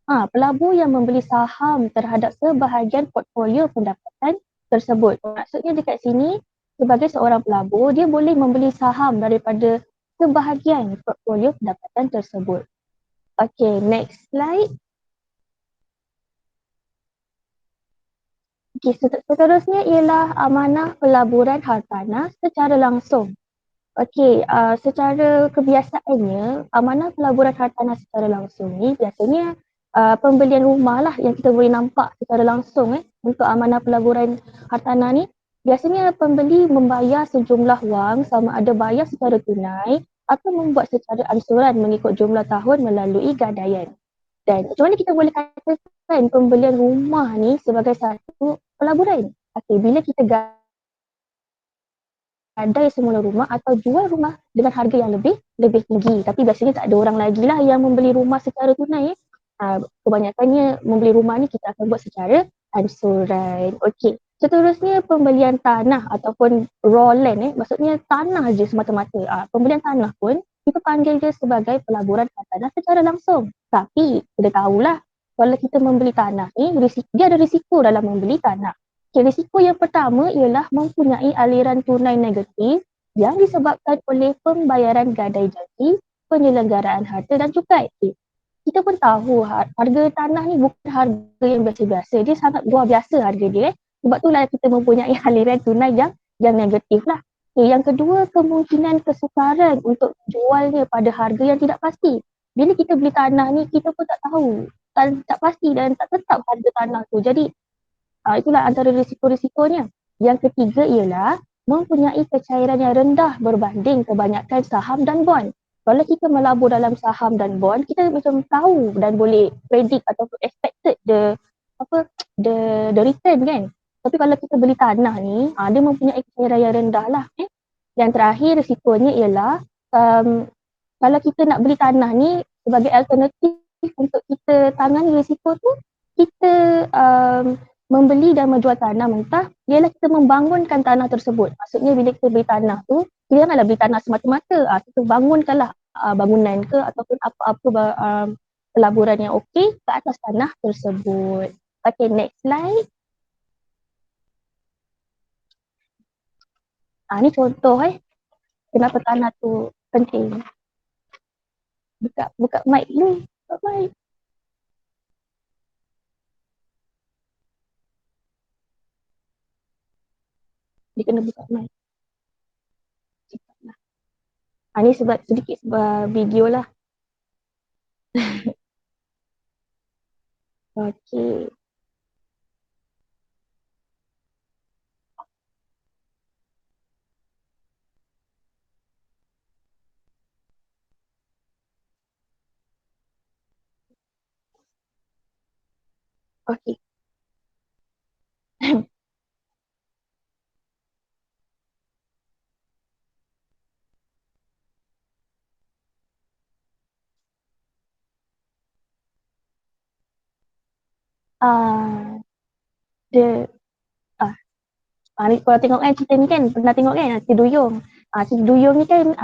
Pelabur yang membeli saham terhadap sebahagian portfolio pendapatan tersebut. Maksudnya dekat sini sebagai seorang pelabur, dia boleh membeli saham daripada sebahagian portfolio pendapatan tersebut. Okay, next slide. Okay, seterusnya ialah amanah pelaburan hartanah secara langsung. Okey, secara kebiasaannya amanah pelaburan hartanah secara langsung ni biasanya pembelian rumah lah yang kita boleh nampak secara langsung untuk amanah pelaburan hartanah ni. Biasanya pembeli membayar sejumlah wang sama ada bayar secara tunai atau membuat secara ansuran mengikut jumlah tahun melalui gadaian. Dan macam mana kita boleh katakan pembelian rumah ni sebagai satu pelaburan? Okey, bila kita gadai semula rumah atau jual rumah dengan harga yang lebih tinggi, tapi biasanya tak ada orang lagi lah yang membeli rumah secara tunai. Kebanyakannya membeli rumah ni kita akan buat secara ansuran. Okey, seterusnya pembelian tanah ataupun raw land, maksudnya tanah je semata-mata. Pembelian tanah pun kita panggil dia sebagai pelaburan hartanah secara langsung. Tapi kita tahulah kalau kita membeli tanah ni, dia ada risiko dalam membeli tanah. Okay, risiko yang pertama ialah mempunyai aliran tunai negatif yang disebabkan oleh pembayaran gadai janji, penyelenggaraan harta dan cukai. Okay. Kita pun tahu harga tanah ni bukan harga yang biasa-biasa. Dia sangat luar biasa harga dia. Sebab itulah kita mempunyai aliran tunai yang negatif lah. Okay, yang kedua, kemungkinan kesukaran untuk jualnya pada harga yang tidak pasti. Bila kita beli tanah ni, kita pun tak tahu, tak pasti dan tak tetap harga tanah tu. Jadi itulah antara risiko-risikonya. Yang ketiga ialah mempunyai kecairan yang rendah berbanding kebanyakan saham dan bond. Kalau kita melabur dalam saham dan bond, kita macam tahu dan boleh predict ataupun expected the return kan. Tapi kalau kita beli tanah ni, dia mempunyai kecairan yang rendah lah. Yang terakhir risikonya ialah kalau kita nak beli tanah ni sebagai alternatif untuk kita tangani risiko tu, kita membeli dan menjual tanah mentah ialah kita membangunkan tanah tersebut. Maksudnya bila kita beli tanah tu, kita janganlah beli tanah semata-mata. Kita bangunkanlah bangunan ke ataupun apa-apa pelaburan yang okey ke atas tanah tersebut. Okay, next slide. Ni contoh kenapa tanah tu penting. Buka mic dulu. Buka mic. Dia kena buka mic. Ni sedikit sebab video lah. Okay. Okay. Ni kalau tengok kan cerita ni kan, pernah tengok kan Cik Duyung. Cik Duyung ni kan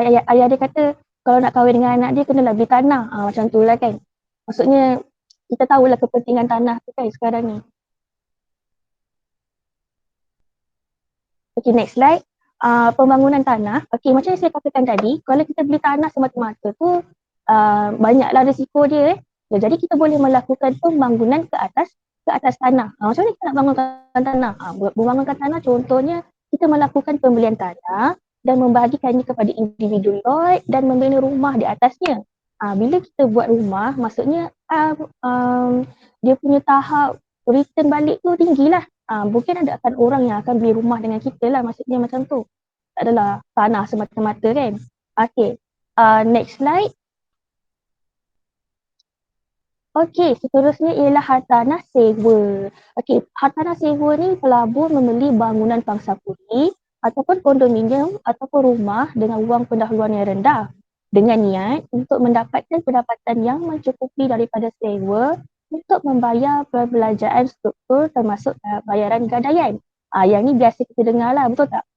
ayah dia kata kalau nak kahwin dengan anak dia kenalah beli tanah. Macam tu lah kan. Maksudnya kita tahulah kepentingan tanah tu kan sekarang ni. Okay, next slide. Pembangunan tanah. Okay, macam yang saya katakan tadi, kalau kita beli tanah semata-mata tu banyaklah risiko dia. Jadi kita boleh melakukan pembangunan ke atas tanah. Macam mana kita nak bangunkan tanah? Membangunkan tanah contohnya kita melakukan pembelian tanah dan membahagikannya kepada individu lot dan membina rumah di atasnya. Bila kita buat rumah, maksudnya dia punya tahap return balik tu tinggilah. Mungkin ada akan orang yang akan beli rumah dengan kita lah, maksudnya macam tu. Tak adalah tanah semata-mata kan. Okay, next slide. Okey, seterusnya ialah hartanah sewa. Okey, hartanah sewa ni pelabur membeli bangunan pangsa puri ataupun kondominium ataupun rumah dengan wang pendahuluan yang rendah dengan niat untuk mendapatkan pendapatan yang mencukupi daripada sewa untuk membayar perbelanjaan struktur termasuk bayaran gadaian. Yang ni biasa kita dengar lah, betul tak?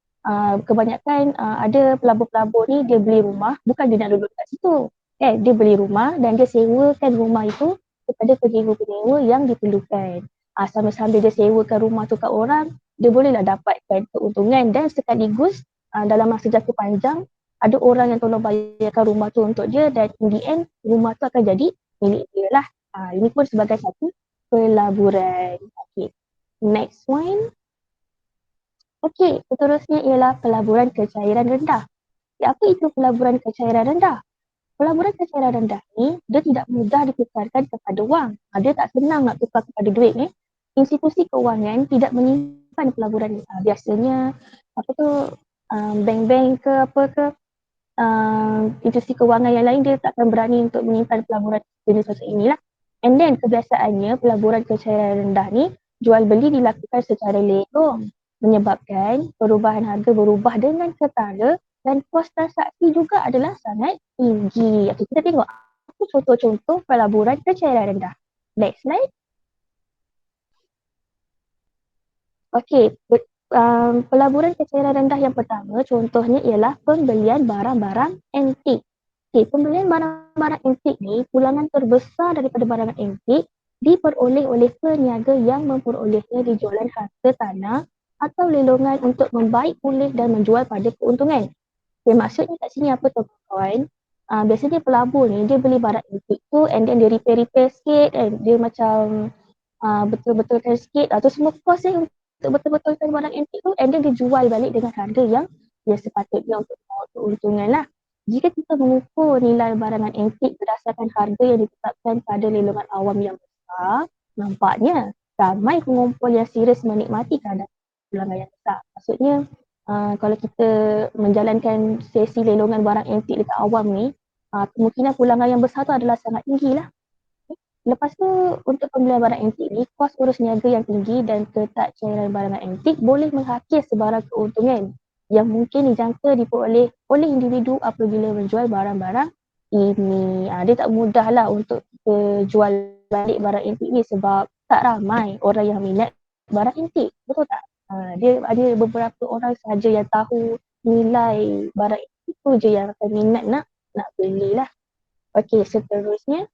Kebanyakan ada pelabur-pelabur ni dia beli rumah, bukan dia nak duduk kat situ. Dia beli rumah dan dia sewakan rumah itu kepada penyewa-penyewa yang diperlukan. Sambil-sambil dia sewakan rumah tu kat orang, dia bolehlah dapatkan keuntungan dan sekaligus dalam masa jangka panjang ada orang yang tolong bayarkan rumah tu untuk dia dan in the end rumah tu akan jadi milik dia lah. Ini pun sebagai satu pelaburan. Okay. Next one. Okay, seterusnya ialah pelaburan kecairan rendah. Apa itu pelaburan kecairan rendah? Pelaburan kecairan rendah ni, dia tidak mudah ditukarkan kepada wang. Dia tak senang nak tukar kepada duit ni. Institusi keuangan tidak menyimpan pelaburan ni. Biasanya, bank-bank ke apa ke, institusi keuangan yang lain dia takkan berani untuk menyimpan pelaburan jenis macam inilah. And then, kebiasaannya pelaburan kecairan rendah ni, jual beli dilakukan secara legong. Menyebabkan perubahan harga berubah dengan ketara dan kos transaksi juga adalah sangat tinggi. Okay, kita tengok apa contoh-contoh pelaburan kecairan rendah. Next slide. Okay, pelaburan kecairan rendah yang pertama contohnya ialah pembelian barang-barang antik. Okay, pembelian barang-barang antik ni pulangan terbesar daripada barang antik diperoleh oleh peniaga yang memperolehnya di jualan harta tanah atau lelongan untuk membaik pulih dan menjual pada keuntungan. Okay, maksudnya kat sini apa tu kawan? Biasanya pelabur ni dia beli barang antik tu and then dia repair sikit and dia macam betul-betulkan sikit tu semua kos untuk betul-betulkan barang antik tu and then dia jual balik dengan harga yang sepatutnya untuk keuntungan lah. Jika kita mengukur nilai barangan antik berdasarkan harga yang ditetapkan pada lelongan awam yang besar, nampaknya ramai pengumpul yang serius menikmati keadaan pulangan yang besar. Maksudnya kalau kita menjalankan sesi lelongan barang antik dekat awam ni, kemungkinan pulangan yang besar tu adalah sangat tinggi lah. Lepas tu untuk pembelian barang antik ni, kos urus niaga yang tinggi dan ketat cairan barangan antik boleh menghakis sebarang keuntungan yang mungkin dijangka diperoleh oleh individu apabila menjual barang-barang ini. Dia tak mudah lah untuk kita jual balik barang antik ni sebab tak ramai orang yang minat barang antik, betul tak? Dia ada beberapa orang sahaja yang tahu nilai barang antik tu je yang akan minat nak beli lah. Okey, seterusnya.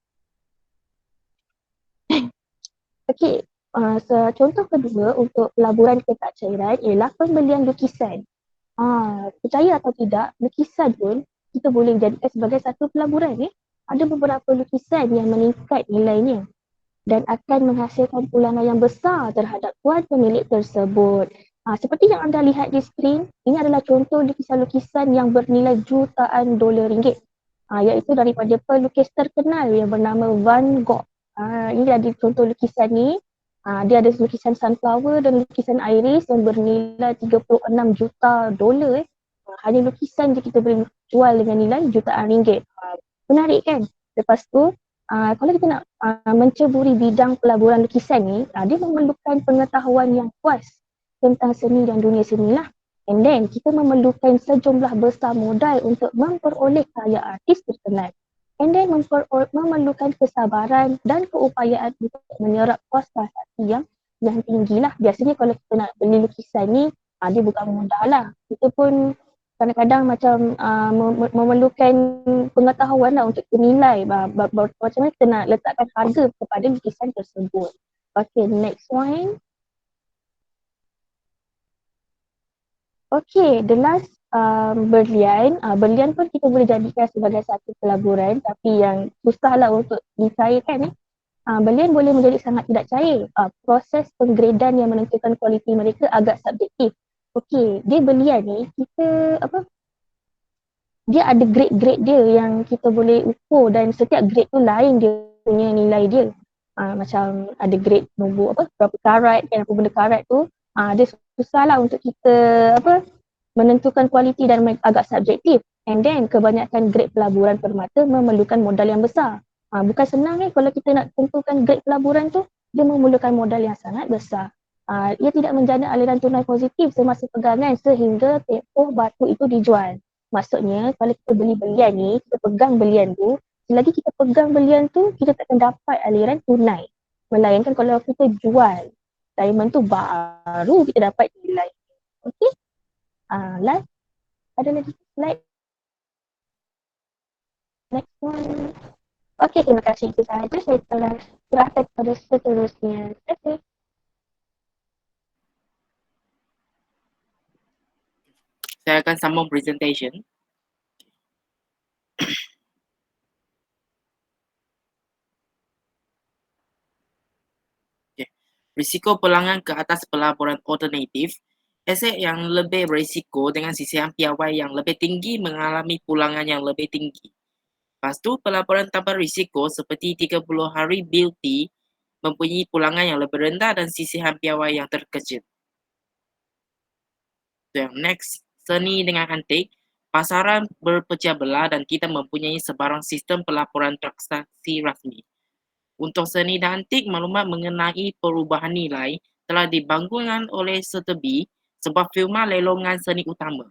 Okey, contoh kedua untuk pelaburan ketat cairan ialah pembelian lukisan. Percaya atau tidak, lukisan pun kita boleh jadikan sebagai satu pelaburan ni. Ada beberapa lukisan yang meningkat nilainya dan akan menghasilkan pulangan yang besar terhadap tuan pemilik tersebut. Seperti yang anda lihat di skrin, ini adalah contoh lukisan-lukisan yang bernilai jutaan dolar ringgit. Iaitu daripada pelukis terkenal yang bernama Van Gogh. Ini ada contoh lukisan ni. Dia ada lukisan sunflower dan lukisan iris yang bernilai 36 juta dolar. Hanya lukisan je kita boleh jual dengan nilai jutaan ringgit. Menarik kan? Lepas tu, kalau kita nak menceburi bidang pelaburan lukisan ni, dia memerlukan pengetahuan yang puas tentang seni dan dunia seni lah. And then, kita memerlukan sejumlah besar modal untuk memperoleh karya artis terkenal. And then memerlukan kesabaran dan keupayaan untuk menyerap kos transaksi yang tinggi lah. Biasanya kalau kita nak beli lukisan ni, dia bukan mudah lah. Kita pun kadang-kadang macam memerlukan pengetahuan lah untuk menilai macam mana kita nak letakkan harga kepada lukisan tersebut. Okay, next one. Okay, the last berlian. Berlian pun kita boleh jadikan sebagai satu pelaburan tapi yang susah lah untuk dicairkan. Berlian boleh menjadi sangat tidak cair. Proses penggradan yang menentukan kualiti mereka agak subjektif. Okey, dia berlian ni kita dia ada grade-grade dia yang kita boleh ukur dan setiap grade tu lain dia punya nilai dia. Macam ada grade nombor berapa karat kan, apa benda karat tu. Dia susah lah untuk kita menentukan kualiti dan agak subjektif. And then kebanyakan grade pelaburan permata memerlukan modal yang besar. Bukan senang kalau kita nak tentukan grade pelaburan tu, dia memerlukan modal yang sangat besar. Ia tidak menjana aliran tunai positif semasa pegangan sehingga tempoh batu itu dijual. Maksudnya kalau kita beli berlian ni, kita pegang berlian tu, selagi kita pegang berlian tu, kita takkan dapat aliran tunai. Melainkan kalau kita jual diamond tu baru kita dapat nilai. Okey? Last, ada lagi slide. Next one. Okey, terima kasih. Itu sahaja saya telah serahkan kepada seterusnya. Okay. Saya akan sambung presentation. Okay. Risiko pulangan ke atas pelaburan alternatif. Aset yang lebih berisiko dengan sisihan piawai yang lebih tinggi mengalami pulangan yang lebih tinggi. Lepas tu, pelaburan tanpa risiko seperti 30 hari BLT mempunyai pulangan yang lebih rendah dan sisihan piawai yang terkejut. So, yang next, seni dengan antik. Pasaran berpecah belah dan kita mempunyai sebarang sistem pelaporan transaksi rasmi. Untuk seni dan antik, maklumat mengenai perubahan nilai telah dibangunkan oleh SETB, sebuah firma lelongan seni utama.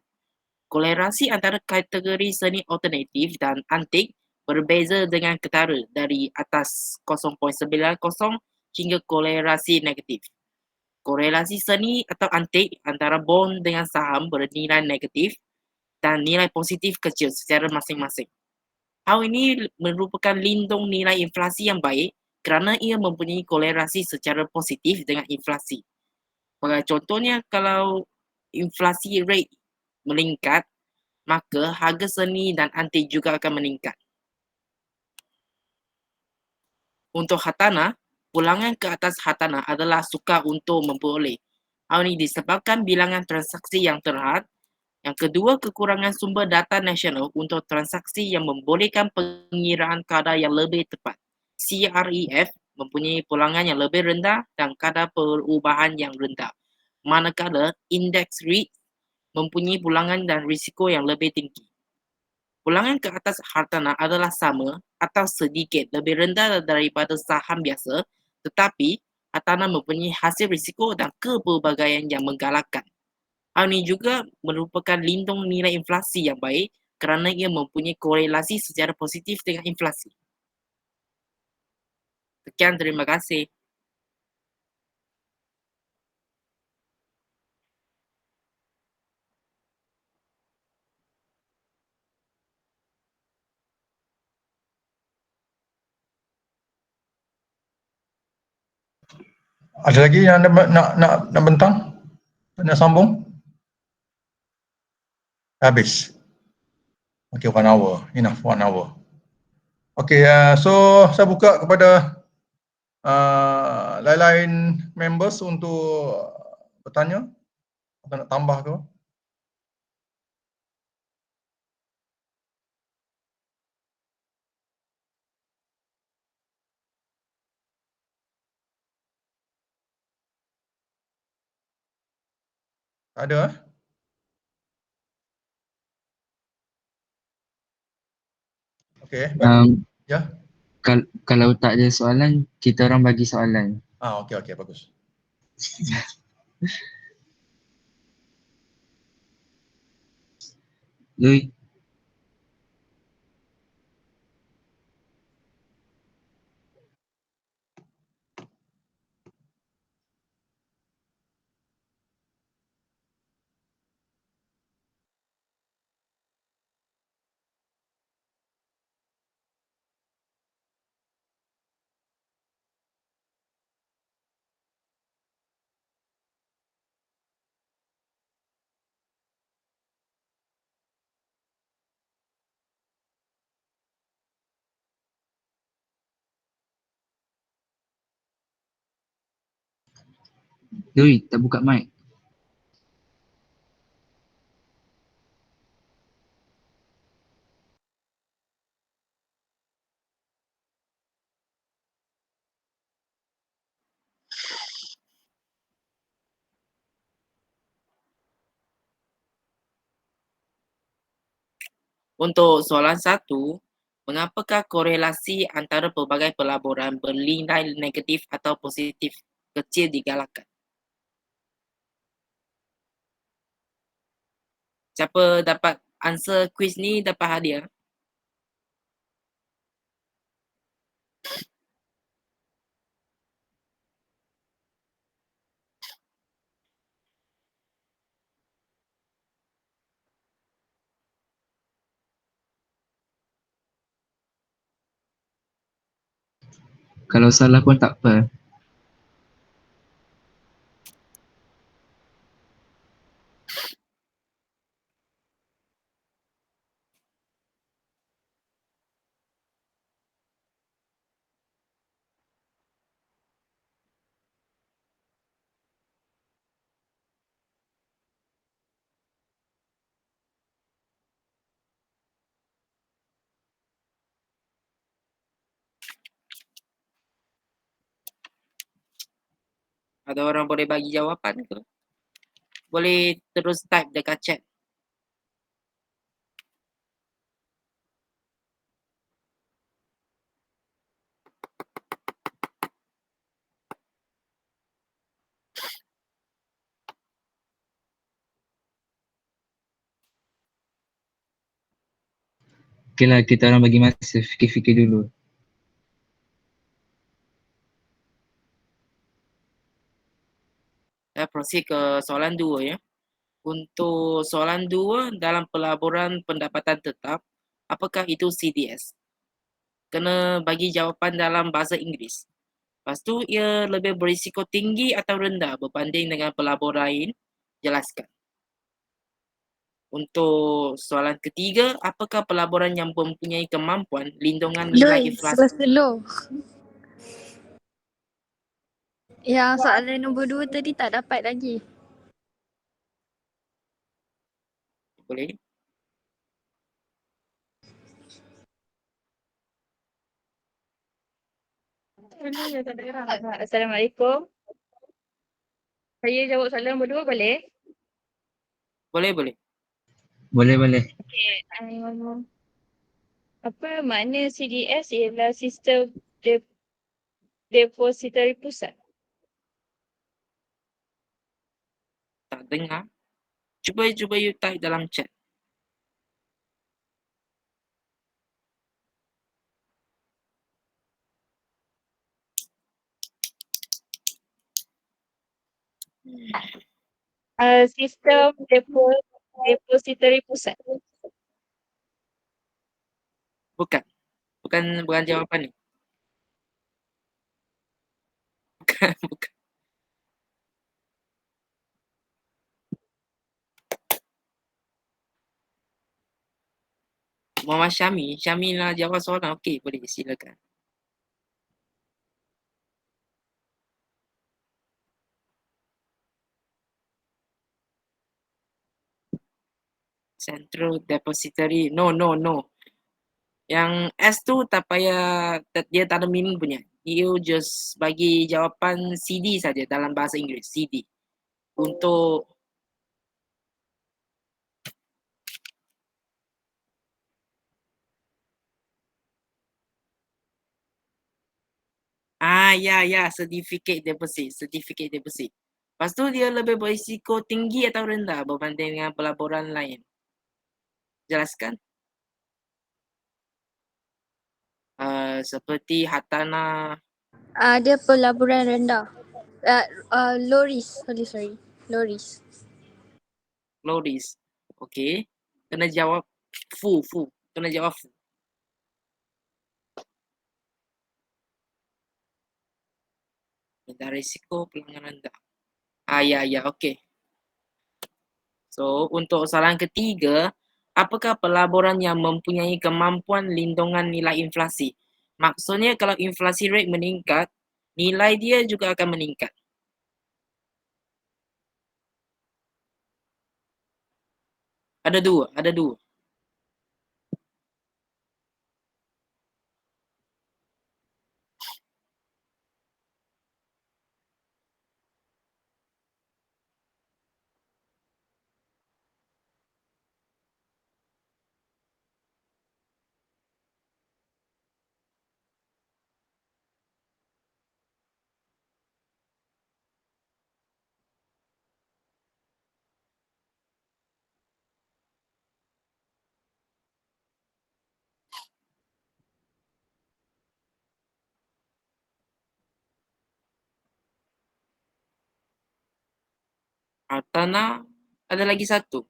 Kolerasi antara kategori seni alternatif dan antik berbeza dengan ketara dari atas 0.90 hingga kolerasi negatif. Korelasi seni atau antik antara bond dengan saham bernilai negatif dan nilai positif kecil secara masing-masing. Hal ini merupakan lindung nilai inflasi yang baik kerana ia mempunyai korelasi secara positif dengan inflasi. Sebagai contohnya, kalau inflasi rate meningkat, maka harga seni dan antik juga akan meningkat. Untuk hartanah, pulangan ke atas hartanah adalah sukar untuk memperoleh. Hal ini disebabkan bilangan transaksi yang terhad. Yang kedua, kekurangan sumber data nasional untuk transaksi yang membolehkan pengiraan kadar yang lebih tepat. CREF mempunyai pulangan yang lebih rendah dan kadar perubahan yang rendah. Manakala indeks REIT mempunyai pulangan dan risiko yang lebih tinggi. Pulangan ke atas hartanah adalah sama atau sedikit lebih rendah daripada saham biasa, tetapi hartanah mempunyai hasil risiko dan kepelbagaian yang menggalakkan. Hal ini juga merupakan lindung nilai inflasi yang baik kerana ia mempunyai korelasi secara positif dengan inflasi. Sekian, terima kasih. Ada lagi yang nak bentang? Nak sambung? Habis. Okay, 1 hour. Enough, 1 hour. Okay, so saya buka kepada lain-lain members untuk bertanya atau nak tambah ke? Tak ada? Okay. Ya. Kalau tak ada soalan, kita orang bagi soalan. Okay, bagus. Lui, tak buka mic. Untuk soalan 1, mengapakah korelasi antara pelbagai pelaburan bernilai negatif atau positif kecil digalakkan? Siapa dapat answer quiz ni dapat hadiah. Kalau salah pun tak apa. Ada orang boleh bagi jawapan ke? Boleh terus type dekat chat. Okay lah, kita orang bagi masa fikir-fikir dulu. Saya proceed ke soalan 2 ya. Untuk soalan 2 dalam pelaburan pendapatan tetap, apakah itu CDS? Kena bagi jawapan dalam bahasa Inggeris. Lepas tu ia lebih berisiko tinggi atau rendah berbanding dengan pelabur lain? Jelaskan. Untuk soalan ketiga, apakah pelaburan yang mempunyai kemampuan lindungan nilai Doi, inflasi? slow. Yang soalan nombor 2 tadi tak dapat lagi. Boleh? Assalamualaikum. Saya jawab soalan nombor 2 boleh? Boleh, boleh. Boleh. Apa makna CDS ialah sistem depositary pusat? Tak dengar. Cuba you type dalam chat. Sistem depositary pusat. Bukan jawapan ni. Bukan. Muhammad Syami nak jawab soalan. Okey, boleh silakan. Central Depository. No. Yang S tu tak payah, dia tak ada meaning punya. You just bagi jawapan CD saja dalam bahasa Inggeris. CD. Untuk ya, certificate deposit. Lepas tu dia lebih berisiko tinggi atau rendah berbanding dengan pelaburan lain. Jelaskan. Seperti Hartanah. Dia pelaburan rendah. Low risk. Sorry. Low risk. Low risk. Okey. Kena jawab full. Kena jawab full. Rendah risiko, pelanggaran rendah. Ya, okey. So, untuk soalan ketiga, apakah pelaburan yang mempunyai kemampuan lindungan nilai inflasi? Maksudnya kalau inflasi rate meningkat, nilai dia juga akan meningkat. Ada dua. Hartanah ada lagi satu.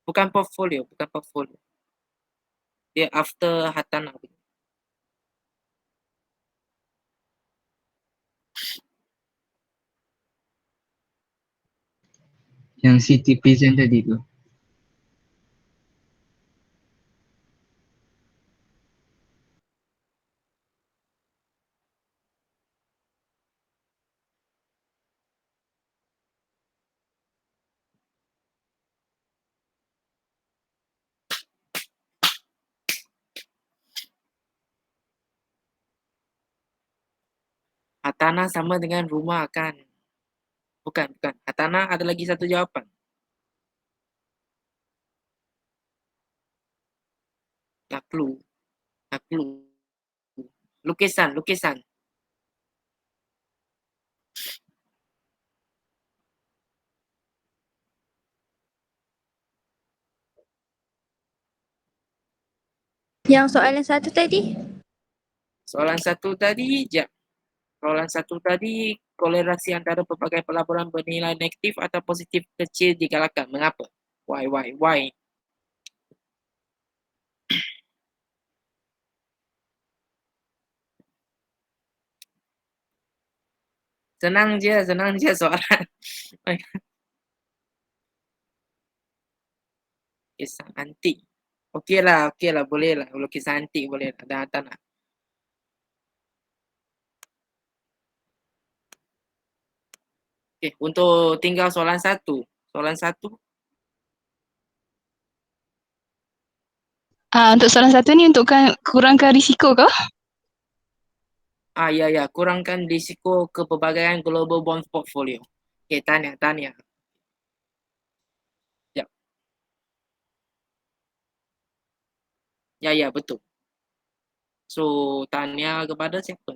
Bukan portfolio. Dia after Hartanah. Yang City present tadi tu. Hartanah sama dengan rumah kan? Bukan. Hartanah ada lagi satu jawapan. Tak clue. Lukisan. Yang soalan satu tadi? Soalan satu tadi, soalan satu tadi, kolerasi antara pelbagai pelaburan bernilai negatif atau positif kecil digalakkan. Mengapa? Why? Senang je soalan. Kisah antik. Okey lah, boleh lah. Kalau kisah antik boleh lah. Dah tak nak. Okey, untuk tinggal soalan satu. Soalan satu, Untuk soalan satu ni untuk kurangkan risiko ke? ya, kurangkan risiko kepelbagaian global bond portfolio. Okey, tanya. Ya, betul. So, tanya kepada siapa?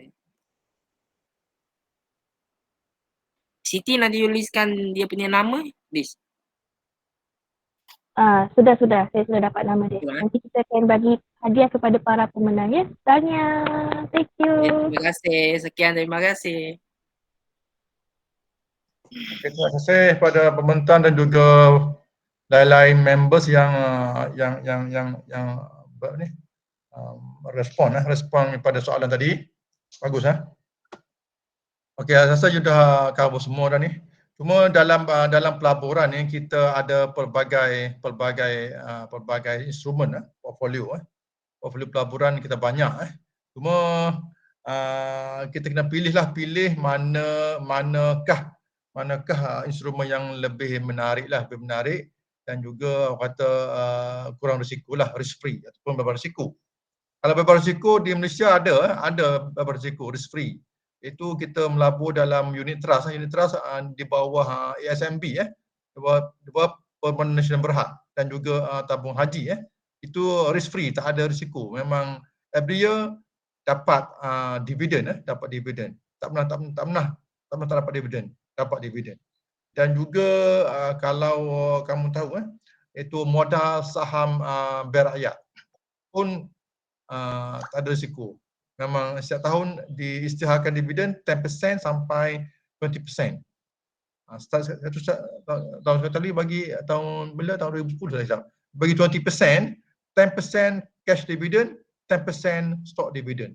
Siti nak tuliskan dia punya nama, Liz? Sudah. Saya sudah dapat nama dia. Sudah, Nanti kita akan bagi hadiah kepada para pemenang ya. Tanya. Thank you. Terima kasih. Sekian, terima kasih. Okay, terima kasih pada pembentang dan juga lain-lain members yang respon pada soalan tadi. Bagus Okey, saya rasa sudah cover semua dah ni. Cuma dalam pelaburan ni kita ada pelbagai instrumen portfolio pelaburan kita banyak Cuma kita kena pilih manakah instrumen yang lebih menarik dan juga kata kurang risiko lah, risk free ataupun bebas risiko. Kalau bebas risiko di Malaysia ada bebas risiko, risk free. Itu kita melabur dalam unit trust di bawah ASMB di bawah Permanent National Berhad dan juga tabung haji itu risk free, tak ada risiko. Memang every year dapat dividen tak pernah dapat dividen. Dan juga kalau kamu tahu itu modal saham berakyat pun tak ada risiko. Memang setiap tahun diisytiharkan dividen 10% sampai 20%. Tahun sekali bagi tahun 2010 saya bagi 20%, 10% cash dividend, 10% stock dividend.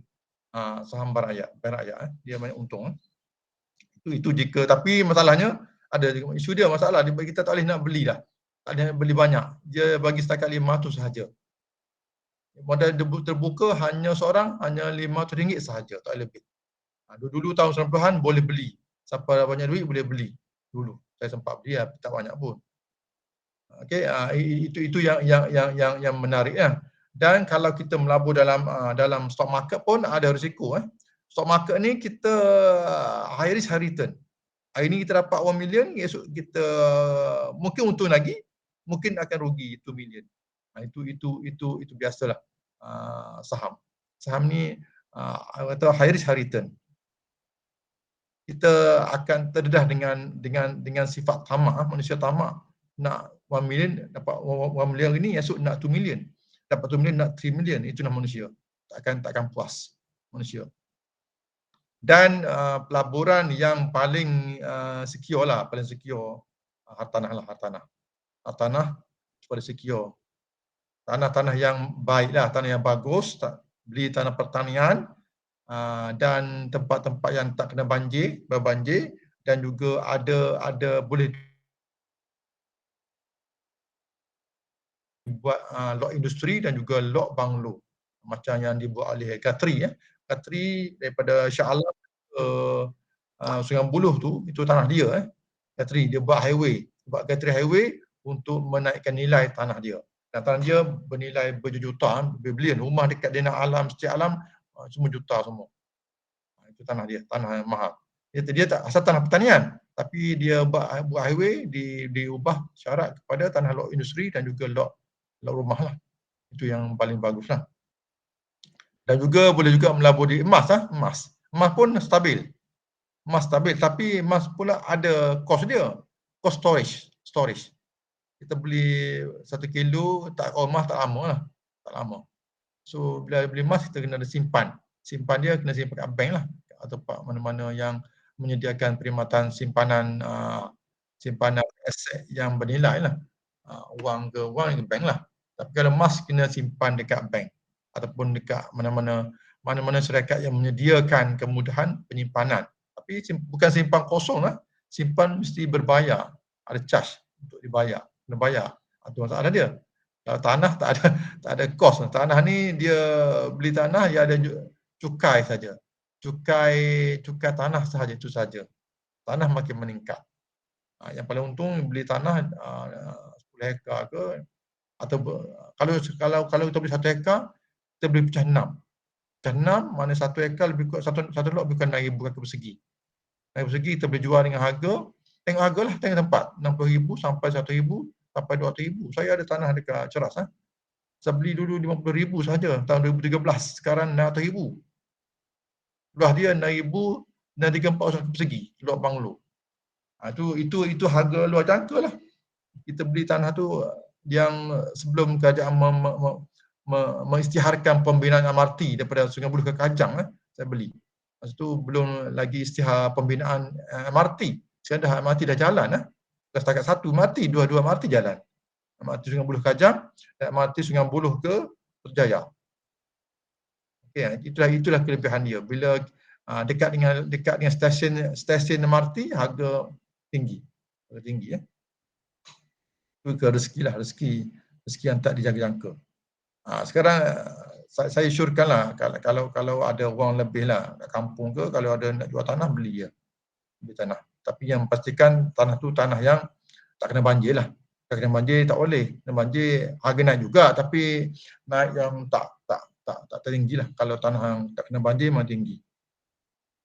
Saham berakyat dia banyak untung. Itu jika, tapi masalahnya ada isu dia, masalah kita tak boleh nak beli dah. Tak boleh beli banyak. Dia bagi setakat 500 sahaja. Modal terbuka hanya seorang, hanya RM500 sahaja, tak lebih. Dulu tahun 90-an boleh beli. Siapa banyak duit boleh beli. Dulu saya sempat beli tak banyak pun. Okey, itu yang menarik Dan kalau kita melabur dalam stock market pun ada risiko Stock market ni kita high risk high return. Hari ni kita dapat 1 million, esok kita mungkin untung lagi, mungkin akan rugi 2 million. Itu biasalah saham. Saham ni atau high risk high return. Kita akan terdedah dengan sifat tamak, manusia tamak. Nak 1 million dapat 1 million hari ni, esok nak 2 million. Dapat 2 million nak 3 million, itulah manusia. Takkan puas manusia. Dan pelaburan yang paling secure hartanah. Hartanah pada secure. Tanah-tanah yang baik tanah yang bagus, beli tanah pertanian dan tempat-tempat yang tak kena berbanjir dan juga ada boleh buat lot industri dan juga lot banglo macam yang dibuat oleh Gatri Gatri daripada Shah Alam ke Sungai Buloh tu, itu tanah dia Gatri dia buat Gatri highway untuk menaikkan nilai tanah dia. Dan tanah dia bernilai berjuta, berbilion. Rumah dekat Dina Alam, Setiap Alam semua juta semua. Itu tanah dia, tanah yang mahal. Dia tak asal tanah pertanian, tapi dia buat highway diubah syarat kepada tanah lot industri dan juga lot rumah lah. Itu yang paling bagus lah. Dan juga boleh juga melabur di emas Emas pun stabil. Tapi emas pula ada kos dia. Kos storage. Kita beli 1 kilo emas tak lama lah. Tak lama. So bila beli emas kita kena ada simpan. Simpan dia kena simpan kat bank lah, atau mana-mana yang menyediakan perkhidmatan simpanan simpanan aset yang bernilai lah. Wang ke bank lah. Tapi kalau emas kena simpan dekat bank ataupun dekat mana-mana syarikat yang menyediakan kemudahan penyimpanan. Tapi bukan simpan kosong lah. Simpan mesti berbayar. Ada charge untuk dibayar. Kena bayar. Itu masalah dia. Kalau tanah tak ada kos. Tanah ni dia beli tanah dia ada cukai saja. Cukai tanah sahaja, itu saja. Tanah makin meningkat. Yang paling untung beli tanah 10 hektar ke, atau kalau kita beli 1 hektar, kita beli pecah 6. Pecah 6 mana 1 hektar lebih kurang satu lot lebih kurang 6,000 kaki persegi. 6,000 persegi kita boleh jual dengan harga, tengok harga lah, tengok tempat. 60,000 sampai 100,000 sampai 200,000. Saya ada tanah dekat Ceras. Saya beli dulu 50,000 saja tahun 2013. Sekarang 600,000. Luas dia 6,000 dan 3-4 kaki persegi. Lot banglo. Itu harga luar jangka lah. Kita beli tanah tu yang sebelum kerajaan mengisytiharkan pembinaan MRT daripada Sungai Buloh ke Kajang, saya beli. Masa tu belum lagi isytihar pembinaan MRT. Sekarang dah MRT dah jalan. Dah setakat 1 MRT, 2 MRT jalan. MRT Sungai Buloh Kajang dan MRT Sungai Buloh ke Berjaya. Okay, itulah kelebihan dia. Bila dekat dengan stesen MRT, harga tinggi. Harga tinggi ya. Itu ke rezeki lah, rezeki yang tak dijangka-jangka. Sekarang saya syorkan lah kalau ada wang lebih lah kat kampung ke, kalau ada nak jual tanah, beli tanah. Tapi yang pastikan tanah tu tanah yang tak kena banjir lah. Tak kena banjir tak boleh. Kena banjir harga naik juga, tapi naik yang tak tertinggi lah. Kalau tanah yang tak kena banjir memang tinggi.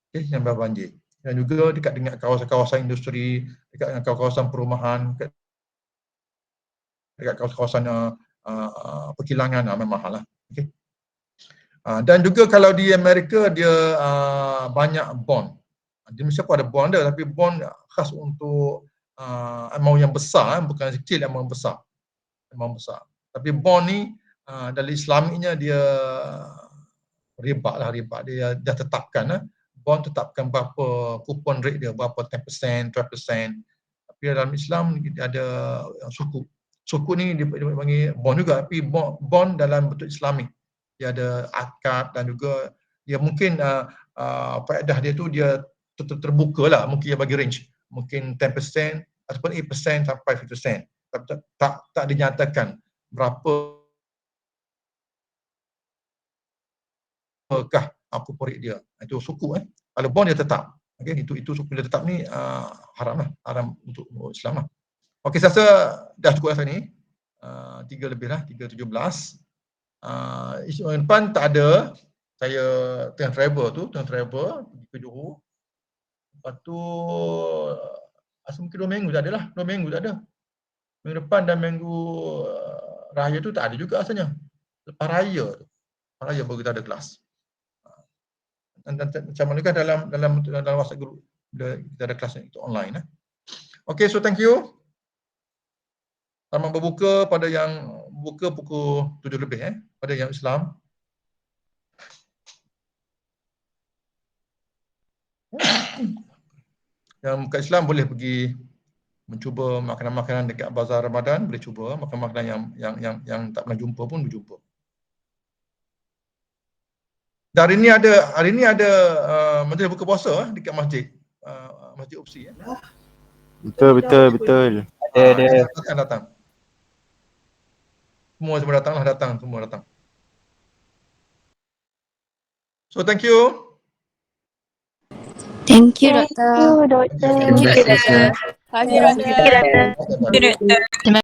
Okay, yang berbanjir. Dan juga dekat dengan kawasan-kawasan industri, dekat dengan kawasan perumahan, dekat kawasan perkilangan memang mahal lah. Okay. Dan juga kalau di Amerika dia banyak bond. Di Malaysia pun ada bond dia, tapi bond khas untuk amount yang besar, bukan kecil, amount besar. Tapi bond ni dari Islamiknya dia riba dia dah tetapkan. Bond tetapkan berapa kupon rate dia, berapa 10%, 12%. Tapi dalam Islam dia ada suku. Suku ni dia panggil bond juga, tapi bond dalam bentuk Islamik. Dia ada akad dan juga dia mungkin faedah dia tu dia terbuka lah, mungkin dia bagi range. Mungkin 10% ataupun 8% sampai 5%. Tapi tak dinyatakan berapa kupon rate dia. Itu suku Kalau bond dia tetap. Okay, itu suku dia tetap ni haram lah, haram untuk Islam lah. Okey, saya rasa dah cukup rasa ni. 3 lebih lah, 3.17. Isu depan tak ada. Saya tengah travel pergi ke Johor. Lepas tu mungkin 2 minggu tak ada lah. 2 minggu tak ada. Minggu depan dan minggu raya tu tak ada juga rasanya. Lepas raya baru kita ada kelas. Macam mana kan dalam WhatsApp group kita ada kelas itu online. Okay, so thank you. Selamat berbuka pada yang buka pukul 7 lebih pada yang Islam. Yang bukan Islam boleh pergi mencuba makanan-makanan dekat bazar Ramadan, boleh cuba makanan-makanan yang tak pernah jumpa pun berjumpa. Dan hari ni ada majlis buka puasa dekat masjid Opsi. Betul. Ada. Datang. Semua datang. So thank you. Thank you, Doktor. Doktor. Terima kasih, Doktor. Terima kasih, Doktor. Terima